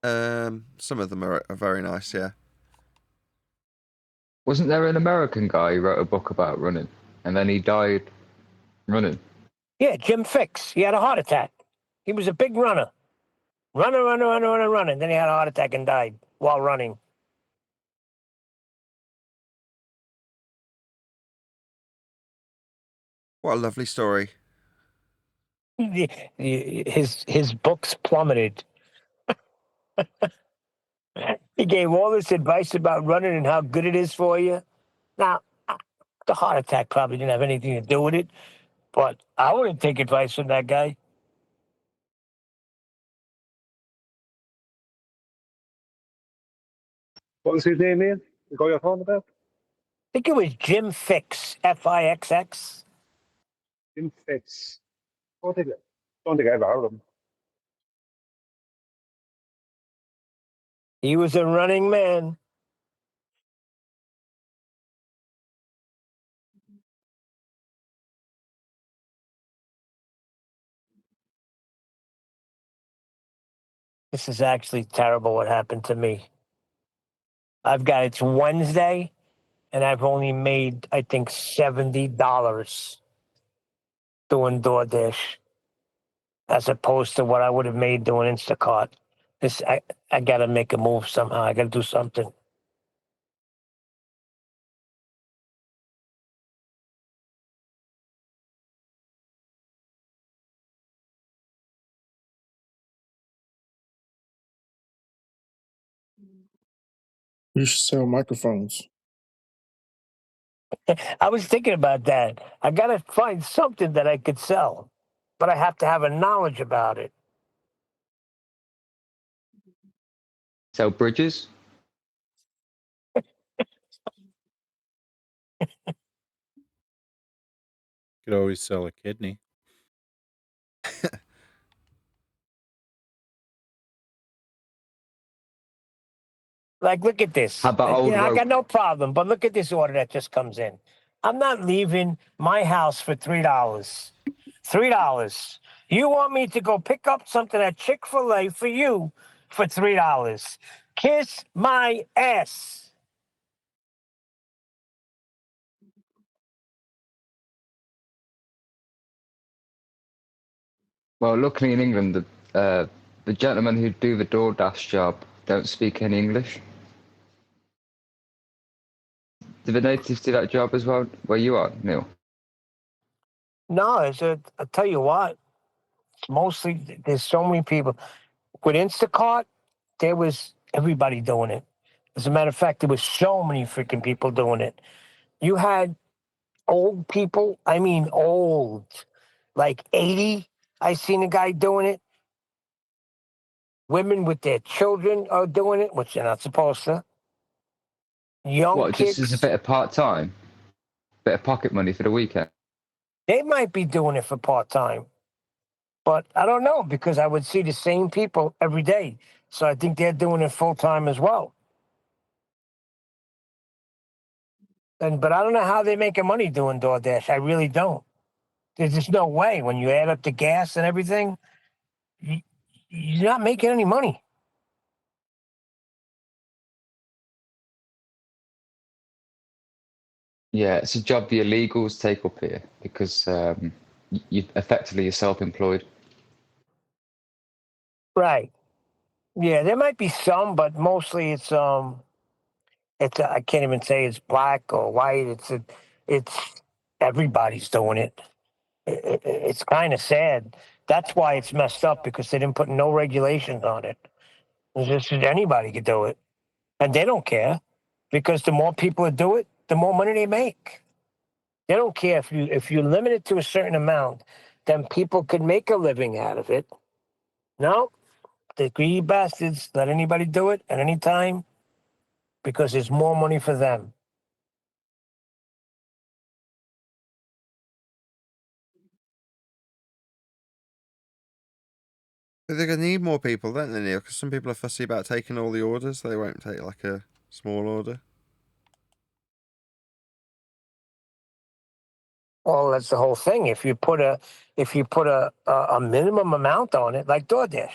Some of them are very nice. Yeah. Wasn't there an American guy who wrote a book about running, and then he died running? Yeah, Jim Fix. He had a heart attack. He was a big runner. Runner. Then he had a heart attack and died while running. What a lovely story. His books plummeted. He gave all this advice about running and how good it is for you. Now, the heart attack probably didn't have anything to do with it, but I wouldn't take advice from that guy. What was his name, Ian? The guy you're talking about? I think it was Jim Fix, Fix. Jim Fitz. Don't think I ever heard of him. He was a running man. This is actually terrible what happened to me. It's Wednesday, and I've only made, I think, $70 doing DoorDash, as opposed to what I would have made doing Instacart. I got to make a move somehow. I got to do something. You should sell microphones. I was thinking about that. I got to find something that I could sell, but I have to have a knowledge about it. Sell bridges? Could always sell a kidney. Like, look at this. How about old I rope? got no problem, but look at this order that just comes in. I'm not leaving my house for $3. $3. You want me to go pick up something at Chick-fil-A for you for $3? Kiss my ass. Well, luckily in England, the gentlemen who do the DoorDash job don't speak any English. Do the natives do that job as well, where you are, Neil? No, I'll tell you what. Mostly, there's so many people. With Instacart, there was everybody doing it. As a matter of fact, there was so many freaking people doing it. You had old people, I mean old, like 80. I seen a guy doing it. Women with their children are doing it, which they're not supposed to. Young What, just as a kids, bit of part-time? Bit of pocket money for the weekend? they might be doing it for part-time. But I don't know, because I would see the same people every day. So I think they're doing it full-time as well. But I don't know how they're making money doing DoorDash. I really don't. There's just no way. When you add up the gas and everything, you're not making any money. Yeah, it's a job the illegals take up here because you effectively you're self-employed. Right. Yeah, there might be some, but mostly it's I can't even say it's black or white. It's everybody's doing it. It's kind of sad. That's why it's messed up, because they didn't put no regulations on it. It's just anybody could do it, and they don't care because the more people that do it, the more money they make. They don't care if you limit it to a certain amount, then people could make a living out of it. No, the greedy bastards let anybody do it at any time because there's more money for them. They're going to need more people, don't they, Neil? Because some people are fussy about taking all the orders. They won't take like a small order. Well, that's the whole thing. If you put a minimum amount on it, like DoorDash,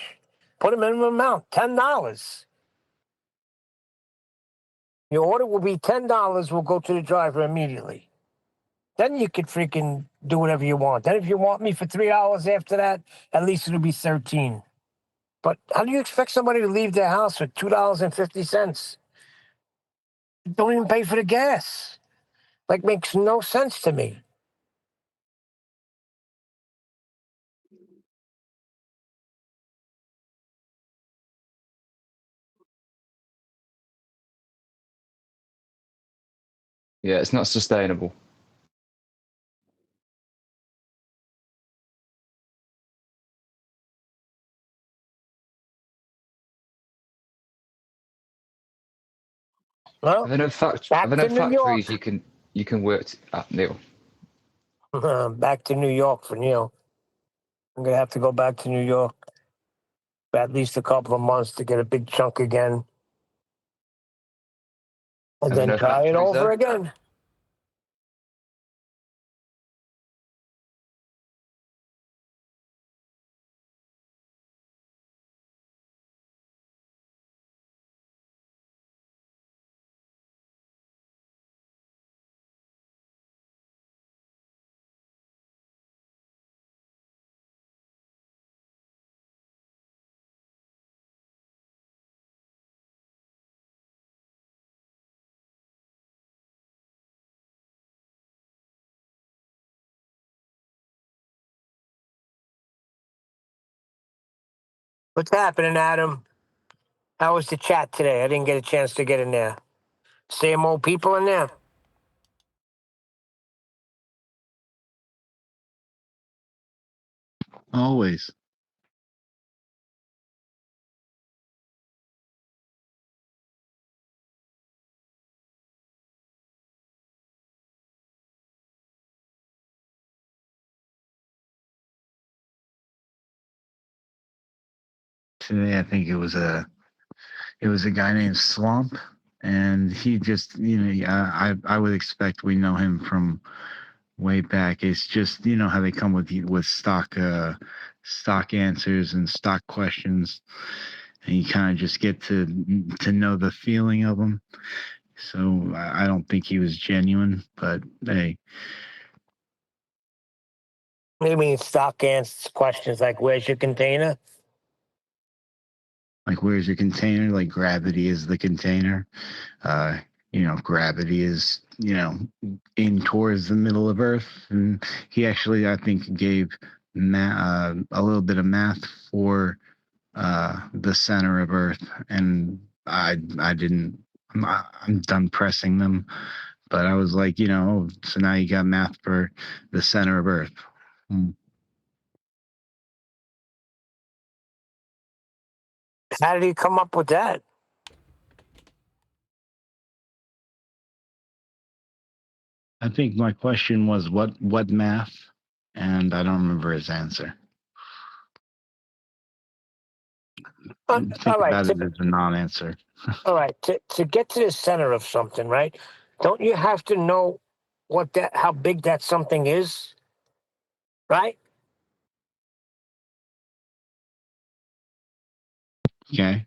put a minimum amount, $10. Your order will be $10. Will go to the driver immediately. Then you could freaking do whatever you want. Then if you want me for $3 after that, at least it'll be 13. But how do you expect somebody to leave their house with $2.50? Don't even pay for the gas. Like, makes no sense to me. Yeah, it's not sustainable. Well, Are there no, back to New factories York. you can work at, Neil? Back to New York for Neil. I'm gonna have to go back to New York for at least a couple of months to get a big chunk again, and Are there then no try it factories over there? again. What's happening, Adam? How was the chat today? I didn't get a chance to get in there. Same old people in there. Always. Today, I think it was a guy named Slump, and he just, I would expect we know him from way back. It's just, how they come with stock answers and stock questions, and you kind of just get to know the feeling of them. So I don't think he was genuine, but hey. Maybe stock answers questions like, "Where's your container?" Like, where's your container? Like, gravity is the container. Gravity is, in towards the middle of Earth. And he actually, I think, gave a little bit of math for the center of Earth. And I didn't, I'm done pressing them. But I was like, so now you got math for the center of Earth. How did he come up with that? I think my question was what math, and I don't remember his answer. Think All right. about it as a non-answer. All right. To get to the center of something, right? Don't you have to know how big that something is, right? Okay.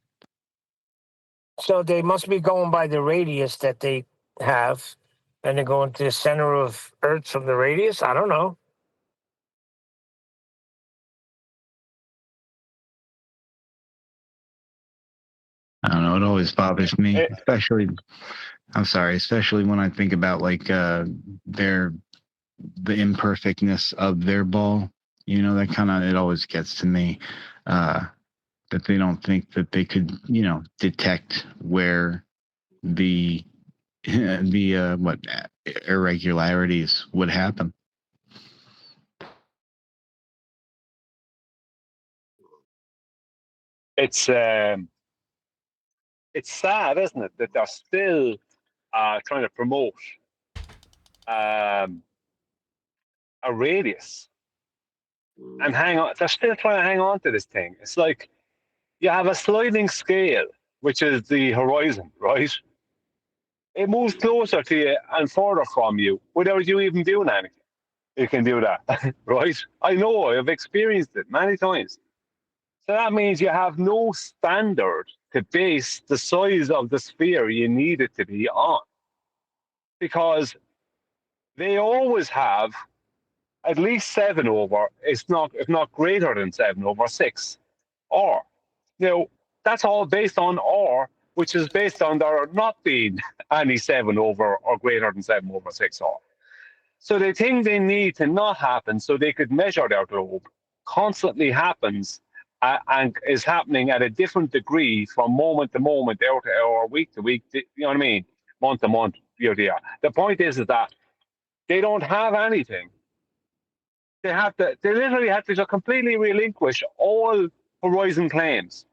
So they must be going by the radius that they have, and they're going to the center of Earth from the radius. I don't know. I don't know. It always bothers me, especially. I'm sorry, especially when I think about like the imperfectness of their ball. That kind of it always gets to me. that they don't think that they could, detect where the irregularities would happen. It's sad, isn't it, that they're still trying to promote a radius and hang on. They're still trying to hang on to this thing. It's like you have a sliding scale, which is the horizon, right? It moves closer to you and further from you without you even doing anything. You can do that, right? I know, I've experienced it many times. So that means you have no standard to base the size of the sphere you need it to be on. Because they always have at least 7 over, if not greater than 7 over 6 R. That's all based on R, which is based on there not being any 7 over or greater than 7 over 6 R. So the thing they need to not happen so they could measure their globe constantly happens and is happening at a different degree from moment to moment, hour to hour, week to week, you know what I mean? Month to month, year to year. The point is that they don't have anything. They literally have to just completely relinquish all horizon claims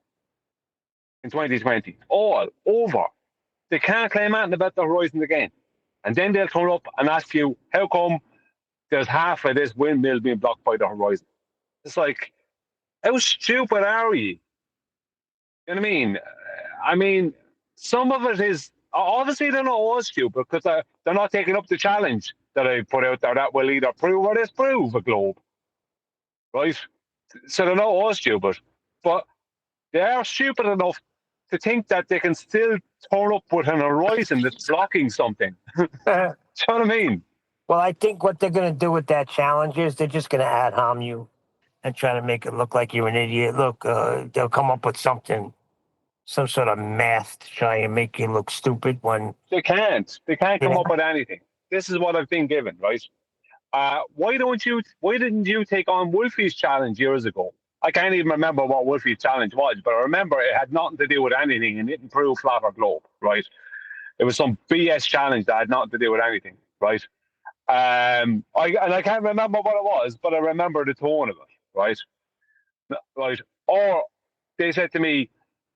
in 2020. All over. They can't claim anything about the horizon again. And then they'll turn up and ask you, how come there's half of this windmill being blocked by the horizon? It's like, how stupid are we? You know what I mean? I mean, some of it is, obviously they're not all stupid because they're not taking up the challenge that I put out there that will either prove or disprove a globe. Right? So they're not all stupid. But they are stupid enough to think that they can still turn up with an horizon that's blocking something. Do you know what I mean? Well, I think what they're going to do with that challenge is they're just going to ad hom you and try to make it look like you're an idiot. Look, they'll come up with something, some sort of math to try and make you look stupid when they can't. They can't come up with anything. This is what I've been given, right? Why didn't you take on Wolfie's challenge years ago? I can't even remember what Wolfie's challenge was, but I remember it had nothing to do with anything and didn't prove flat or globe, right? It was some BS challenge that had nothing to do with anything, right? I can't remember what it was, but I remember the tone of it, right? Right. Or they said to me,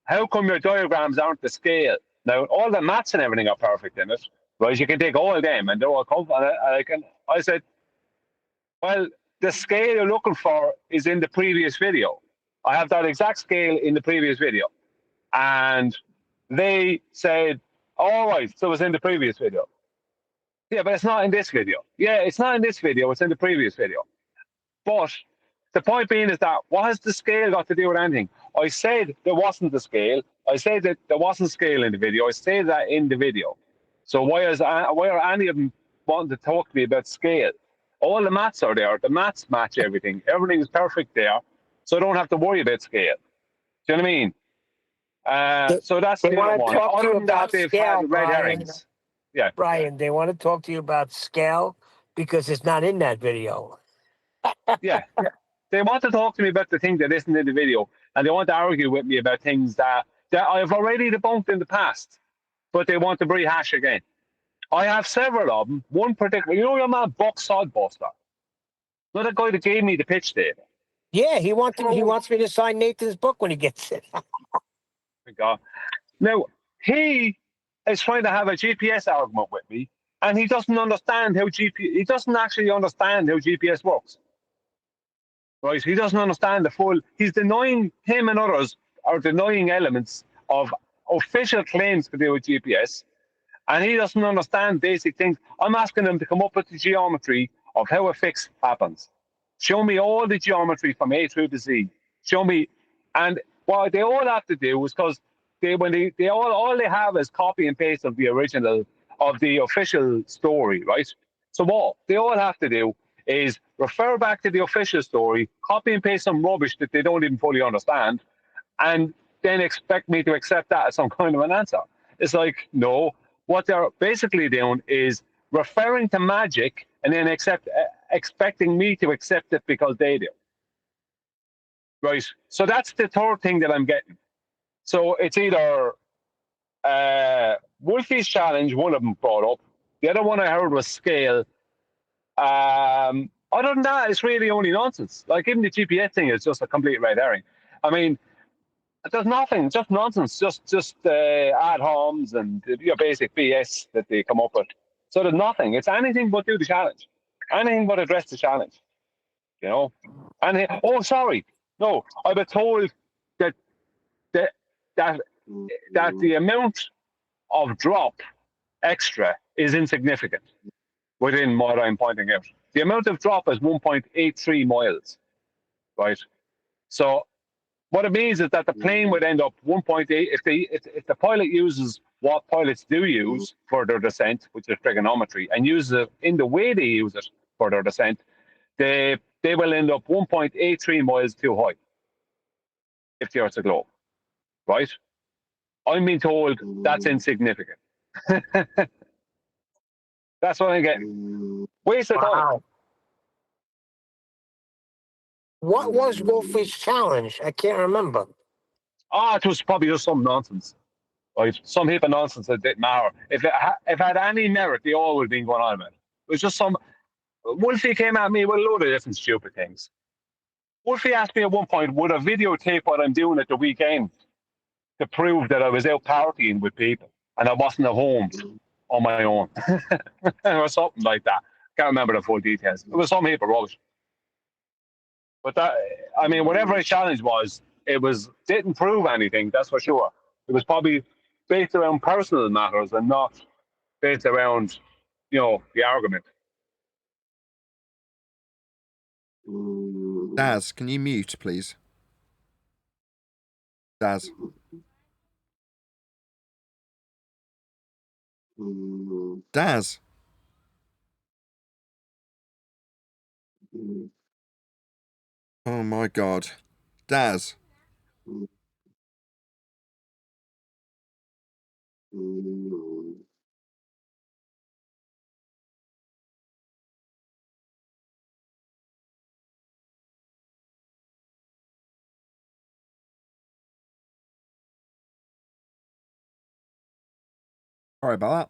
how come your diagrams aren't the scale? Now, all the maths and everything are perfect in it, right? You can take all of them and they're all comfortable. I said, well, the scale you're looking for is in the previous video. I have that exact scale in the previous video. And they said, all right, so it's in the previous video. Yeah, but it's not in this video. Yeah, it's not in this video, it's in the previous video. But the point being is that what has the scale got to do with anything? I said there wasn't the scale. I said that there wasn't scale in the video. I said that in the video. So why are any of them wanting to talk to me about scale? All the maths are there. The maths match everything. Everything is perfect there. So I don't have to worry about scale. Do you know what I mean? So that's the other one. Other than that, they've had red herrings. Yeah. Brian, they want to talk to you about scale because it's not in that video. Yeah. They want to talk to me about the thing that isn't in the video, and they want to argue with me about things that I've already debunked in the past, but they want to rehash again. I have several of them. One particular, your man Buck Sodbuster. Not the guy that gave me the pitch there. Yeah, he wants me to sign Nathan's book when he gets it. God. Now, he is trying to have a GPS argument with me, and he doesn't understand how he doesn't actually understand how GPS works. Right? He doesn't understand the full. He's denying, him and others are denying elements of official claims to do with GPS, and he doesn't understand basic things. I'm asking him to come up with the geometry of how a fix happens. Show me all the geometry from A through to Z. Show me, and what they all have to do is because all they have is copy and paste of the original of the official story, right? So what they all have to do is refer back to the official story, copy and paste some rubbish that they don't even fully understand, and then expect me to accept that as some kind of an answer. It's like, no, what they're basically doing is referring to magic and then expecting me to accept it because they do. Right. So that's the third thing that I'm getting. So it's either Wolfie's challenge, one of them brought up. The other one I heard was scale. Other than that, it's really only nonsense. Like even the GPS thing is just a complete red herring. I mean, there's nothing, just nonsense, just ad homs and your basic BS that they come up with. So there's nothing. It's anything but do the challenge, anything but address the challenge. You know, and oh, sorry, no, I was told that that that that the amount of drop extra is insignificant within what I'm pointing out. The amount of drop is 1.83 miles, right? So what it means is that the plane would end up 1.8 if the pilot uses what pilots do use for their descent, which is trigonometry, and uses it in the way they use it for their descent, they will end up 1.83 miles too high if the Earth's a globe, right? I'm being told that's insignificant. That's what I'm getting. Waste of time. Wow. What was Wolfie's challenge? I can't remember. It was probably just some nonsense. Right? Some heap of nonsense that didn't matter. If it had any merit, they all would have been going on about it. It was just some. Wolfie came at me with a load of different stupid things. Wolfie asked me at one point, would I videotape what I'm doing at the weekend to prove that I was out partying with people and I wasn't at home on my own or something like that. Can't remember the full details. It was some heap of rubbish. But that, I mean, whatever his challenge was, it didn't prove anything, that's for sure. It was probably based around personal matters and not based around, the argument. Daz, can you mute, please? Daz. Daz. Oh my God. Daz. Sorry about that.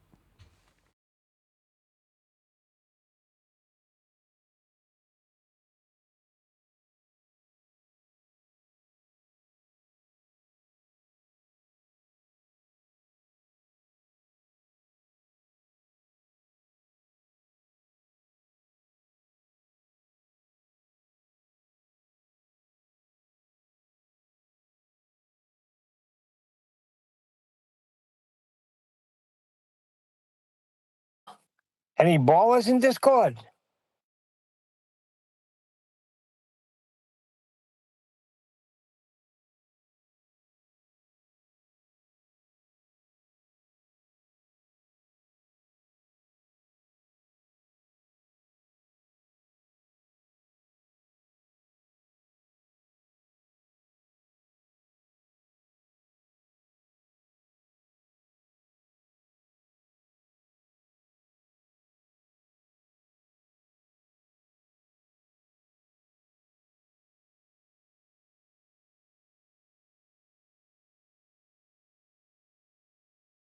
Any ballers in Discord?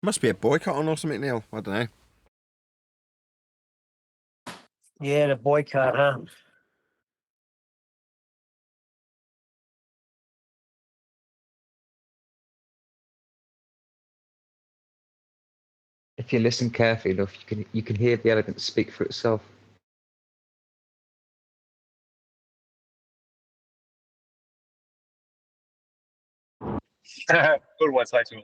Must be a boycott on or something, Neil. I don't know. Yeah, the boycott, huh? If you listen carefully enough, you can hear the evidence speak for itself. Good one, Saito.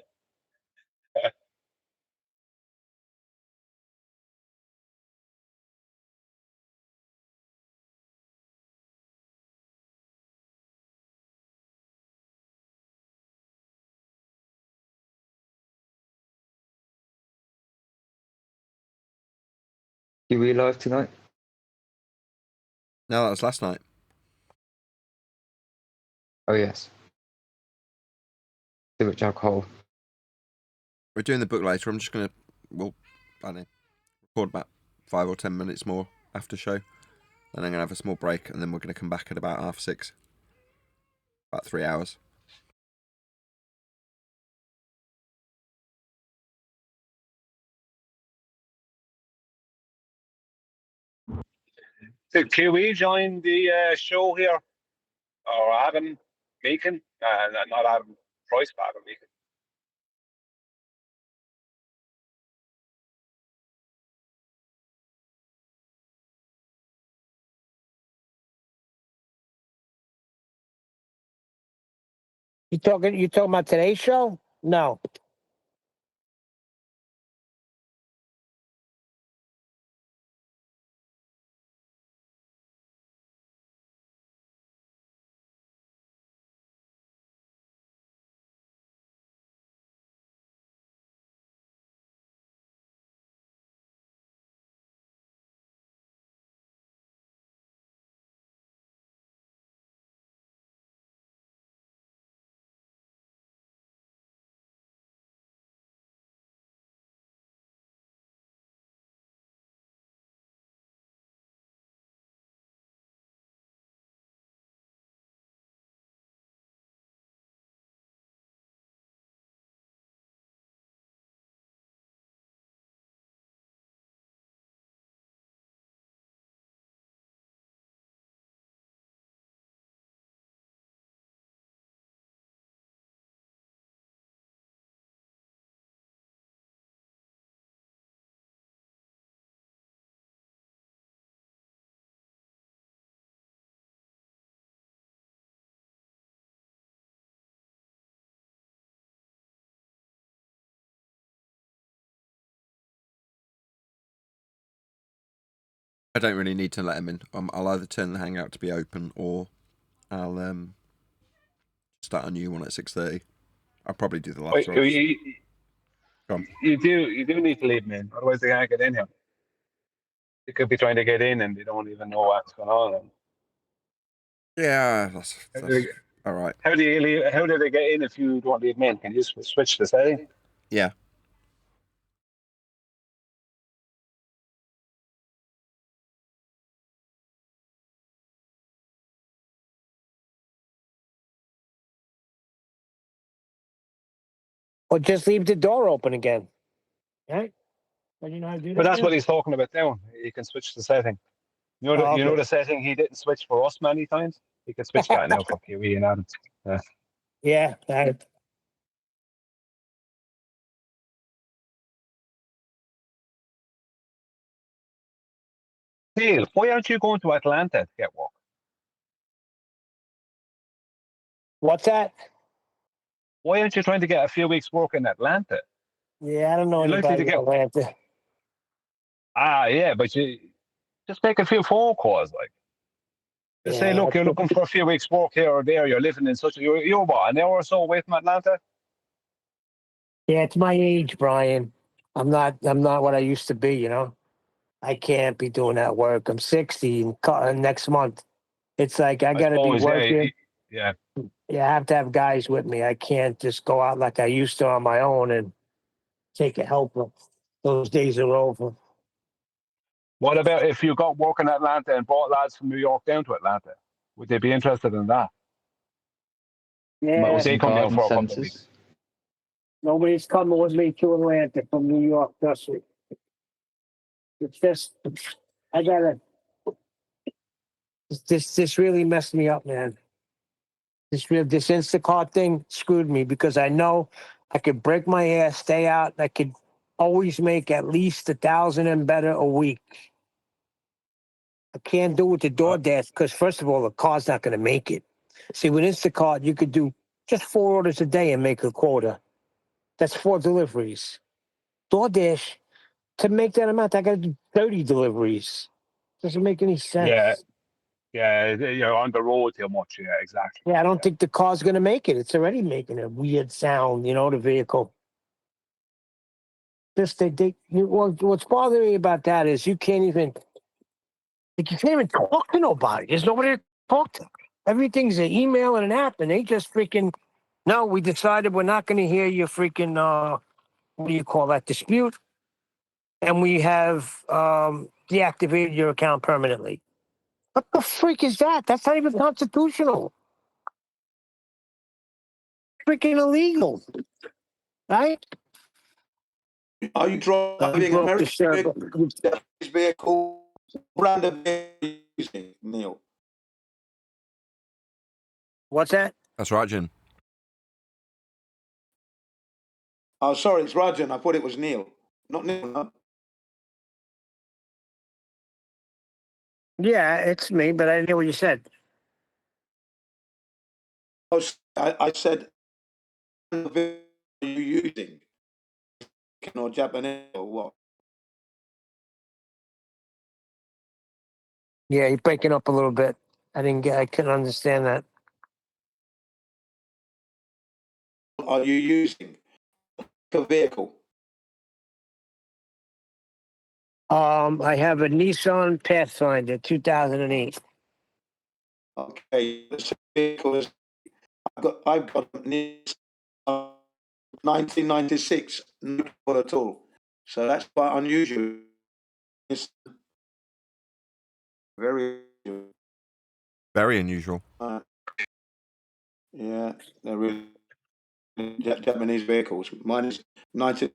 You we live tonight? No, that was last night. Oh yes. Too much alcohol. We're doing the book later. I'm just going to, I don't know, record about 5 or 10 minutes more after show. Then I'm going to have a small break and then we're going to come back at about 6:30. About 3 hours. Did QE join the show here? Or Adam Meakin? Not Adam Price, but Adam Meakin. You talking about today's show? No. I don't really need to let him in. I'll either turn the hangout to be open or I'll start a new one at 6:30. I'll probably do the latter. You do need to leave him in, otherwise they can't get in here. They could be trying to get in and they don't even know what's going on. Yeah, that's all right. How do you leave? How do they get in if you don't leave them in? Can you switch the setting? Yeah. Or just leave the door open again. Right? But you know how to do that? But that's what he's talking about now. You can switch the setting. You know the setting he didn't switch for us many times? He can switch that now for QE and Adam. Yeah. Neil, why aren't you going to Atlanta to get work? What's that? Why aren't you trying to get a few weeks work in Atlanta? Yeah, I don't know anybody in Atlanta. Yeah, but you just make a few phone calls, like. Just say, look, you're looking for a few weeks work here or there. You're living in you're what, an hour or so away from Atlanta? Yeah, it's my age, Brian. I'm not what I used to be, you know. I can't be doing that work. I'm 60 next month. It's like I gotta be working. Yeah. Yeah, I have to have guys with me. I can't just go out like I used to on my own and take a helper. Those days are over. What about if you got work in Atlanta and brought lads from New York down to Atlanta? Would they be interested in that? Yeah. Would they come down for a couple of weeks? Nobody's coming with me to Atlanta from New York, trust me. It's just, I gotta. This really messed me up, man. This Instacart thing screwed me because I know I could break my ass, stay out. I could always make at least 1,000 and better a week. I can't do it with the DoorDash because, first of all, the car's not going to make it. See, with Instacart, you could do just 4 orders a day and make a quota. That's 4 deliveries. DoorDash, to make that amount, I got to do 30 deliveries. Doesn't make any sense. Yeah, you're on the road too much. Yeah, exactly. Yeah, I don't think the car's going to make it. It's already making a weird sound, you know, the vehicle. What's bothering me about that is you can't even talk to nobody. There's nobody to talk to. Everything's an email and an app, and they just freaking, no, we decided we're not going to hear your freaking, what do you call that, dispute, and we have deactivated your account permanently. What the freak is that? That's not even constitutional. freaking illegal, right? Are you So he driving broke the American vehicle? Brand of vehicle are you using, Neil? What's that? That's right, Jim. Oh, sorry, it's Rajan. I thought it was Neil. Not Neil, no. Yeah, it's me, but I didn't hear what you said. Oh, I said, what are you using? Or Japanese or what? Yeah, you're breaking up a little bit. I couldn't understand that. Are you using a vehicle? I have a Nissan Pathfinder 2008. Okay, the vehicle is, I've got a Nissan 1996, no trouble at all. So that's quite unusual. It's very unusual. Very unusual. Yeah, they're really Japanese vehicles. Mine is 90,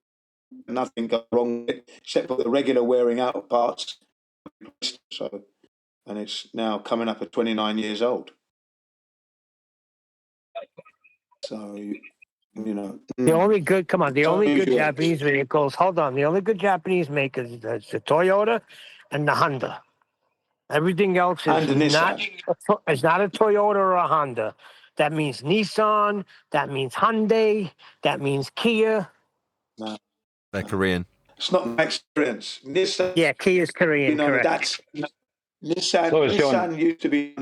nothing got wrong with it, except for the regular wearing out of parts. So, and it's now coming up at 29 years old. So, you know. The only good, come on, the only good Unusual. Japanese vehicles, hold on, the only good Japanese makers is the Toyota and the Honda. Everything else And is the not, Nissan. it's not a Toyota or a Honda. That means Nissan, that means Hyundai, that means Kia. No, They're Korean. it's not my experience. Nissan, Yeah, Kia's Korean, you know, correct. that's Nissan. So is Nissan used to be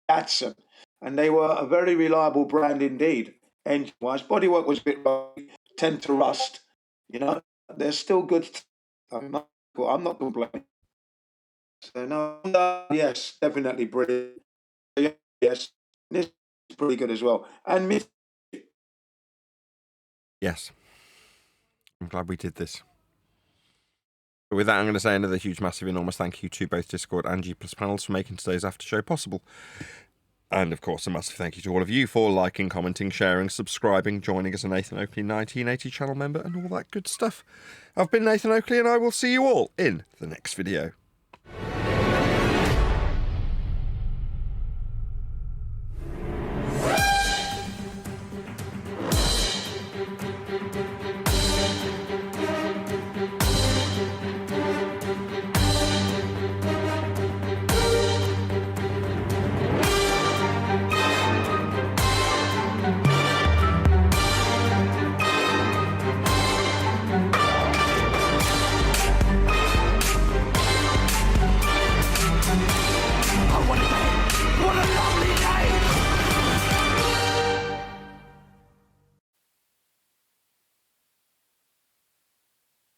Datsun, and they were a very reliable brand indeed. Engine-wise, bodywork was a bit rough, tend to rust. You know, they're still good. I'm not complaining. So no, yes, definitely brilliant. Yes, this is pretty good as well. And Yes. I'm glad we did this. But with that, I'm going to say another huge, massive, enormous thank you to both Discord and G+ panels for making today's after show possible. And of course, a massive thank you to all of you for liking, commenting, sharing, subscribing, joining as a Nathan Oakley 1980 channel member, and all that good stuff. I've been Nathan Oakley, and I will see you all in the next video.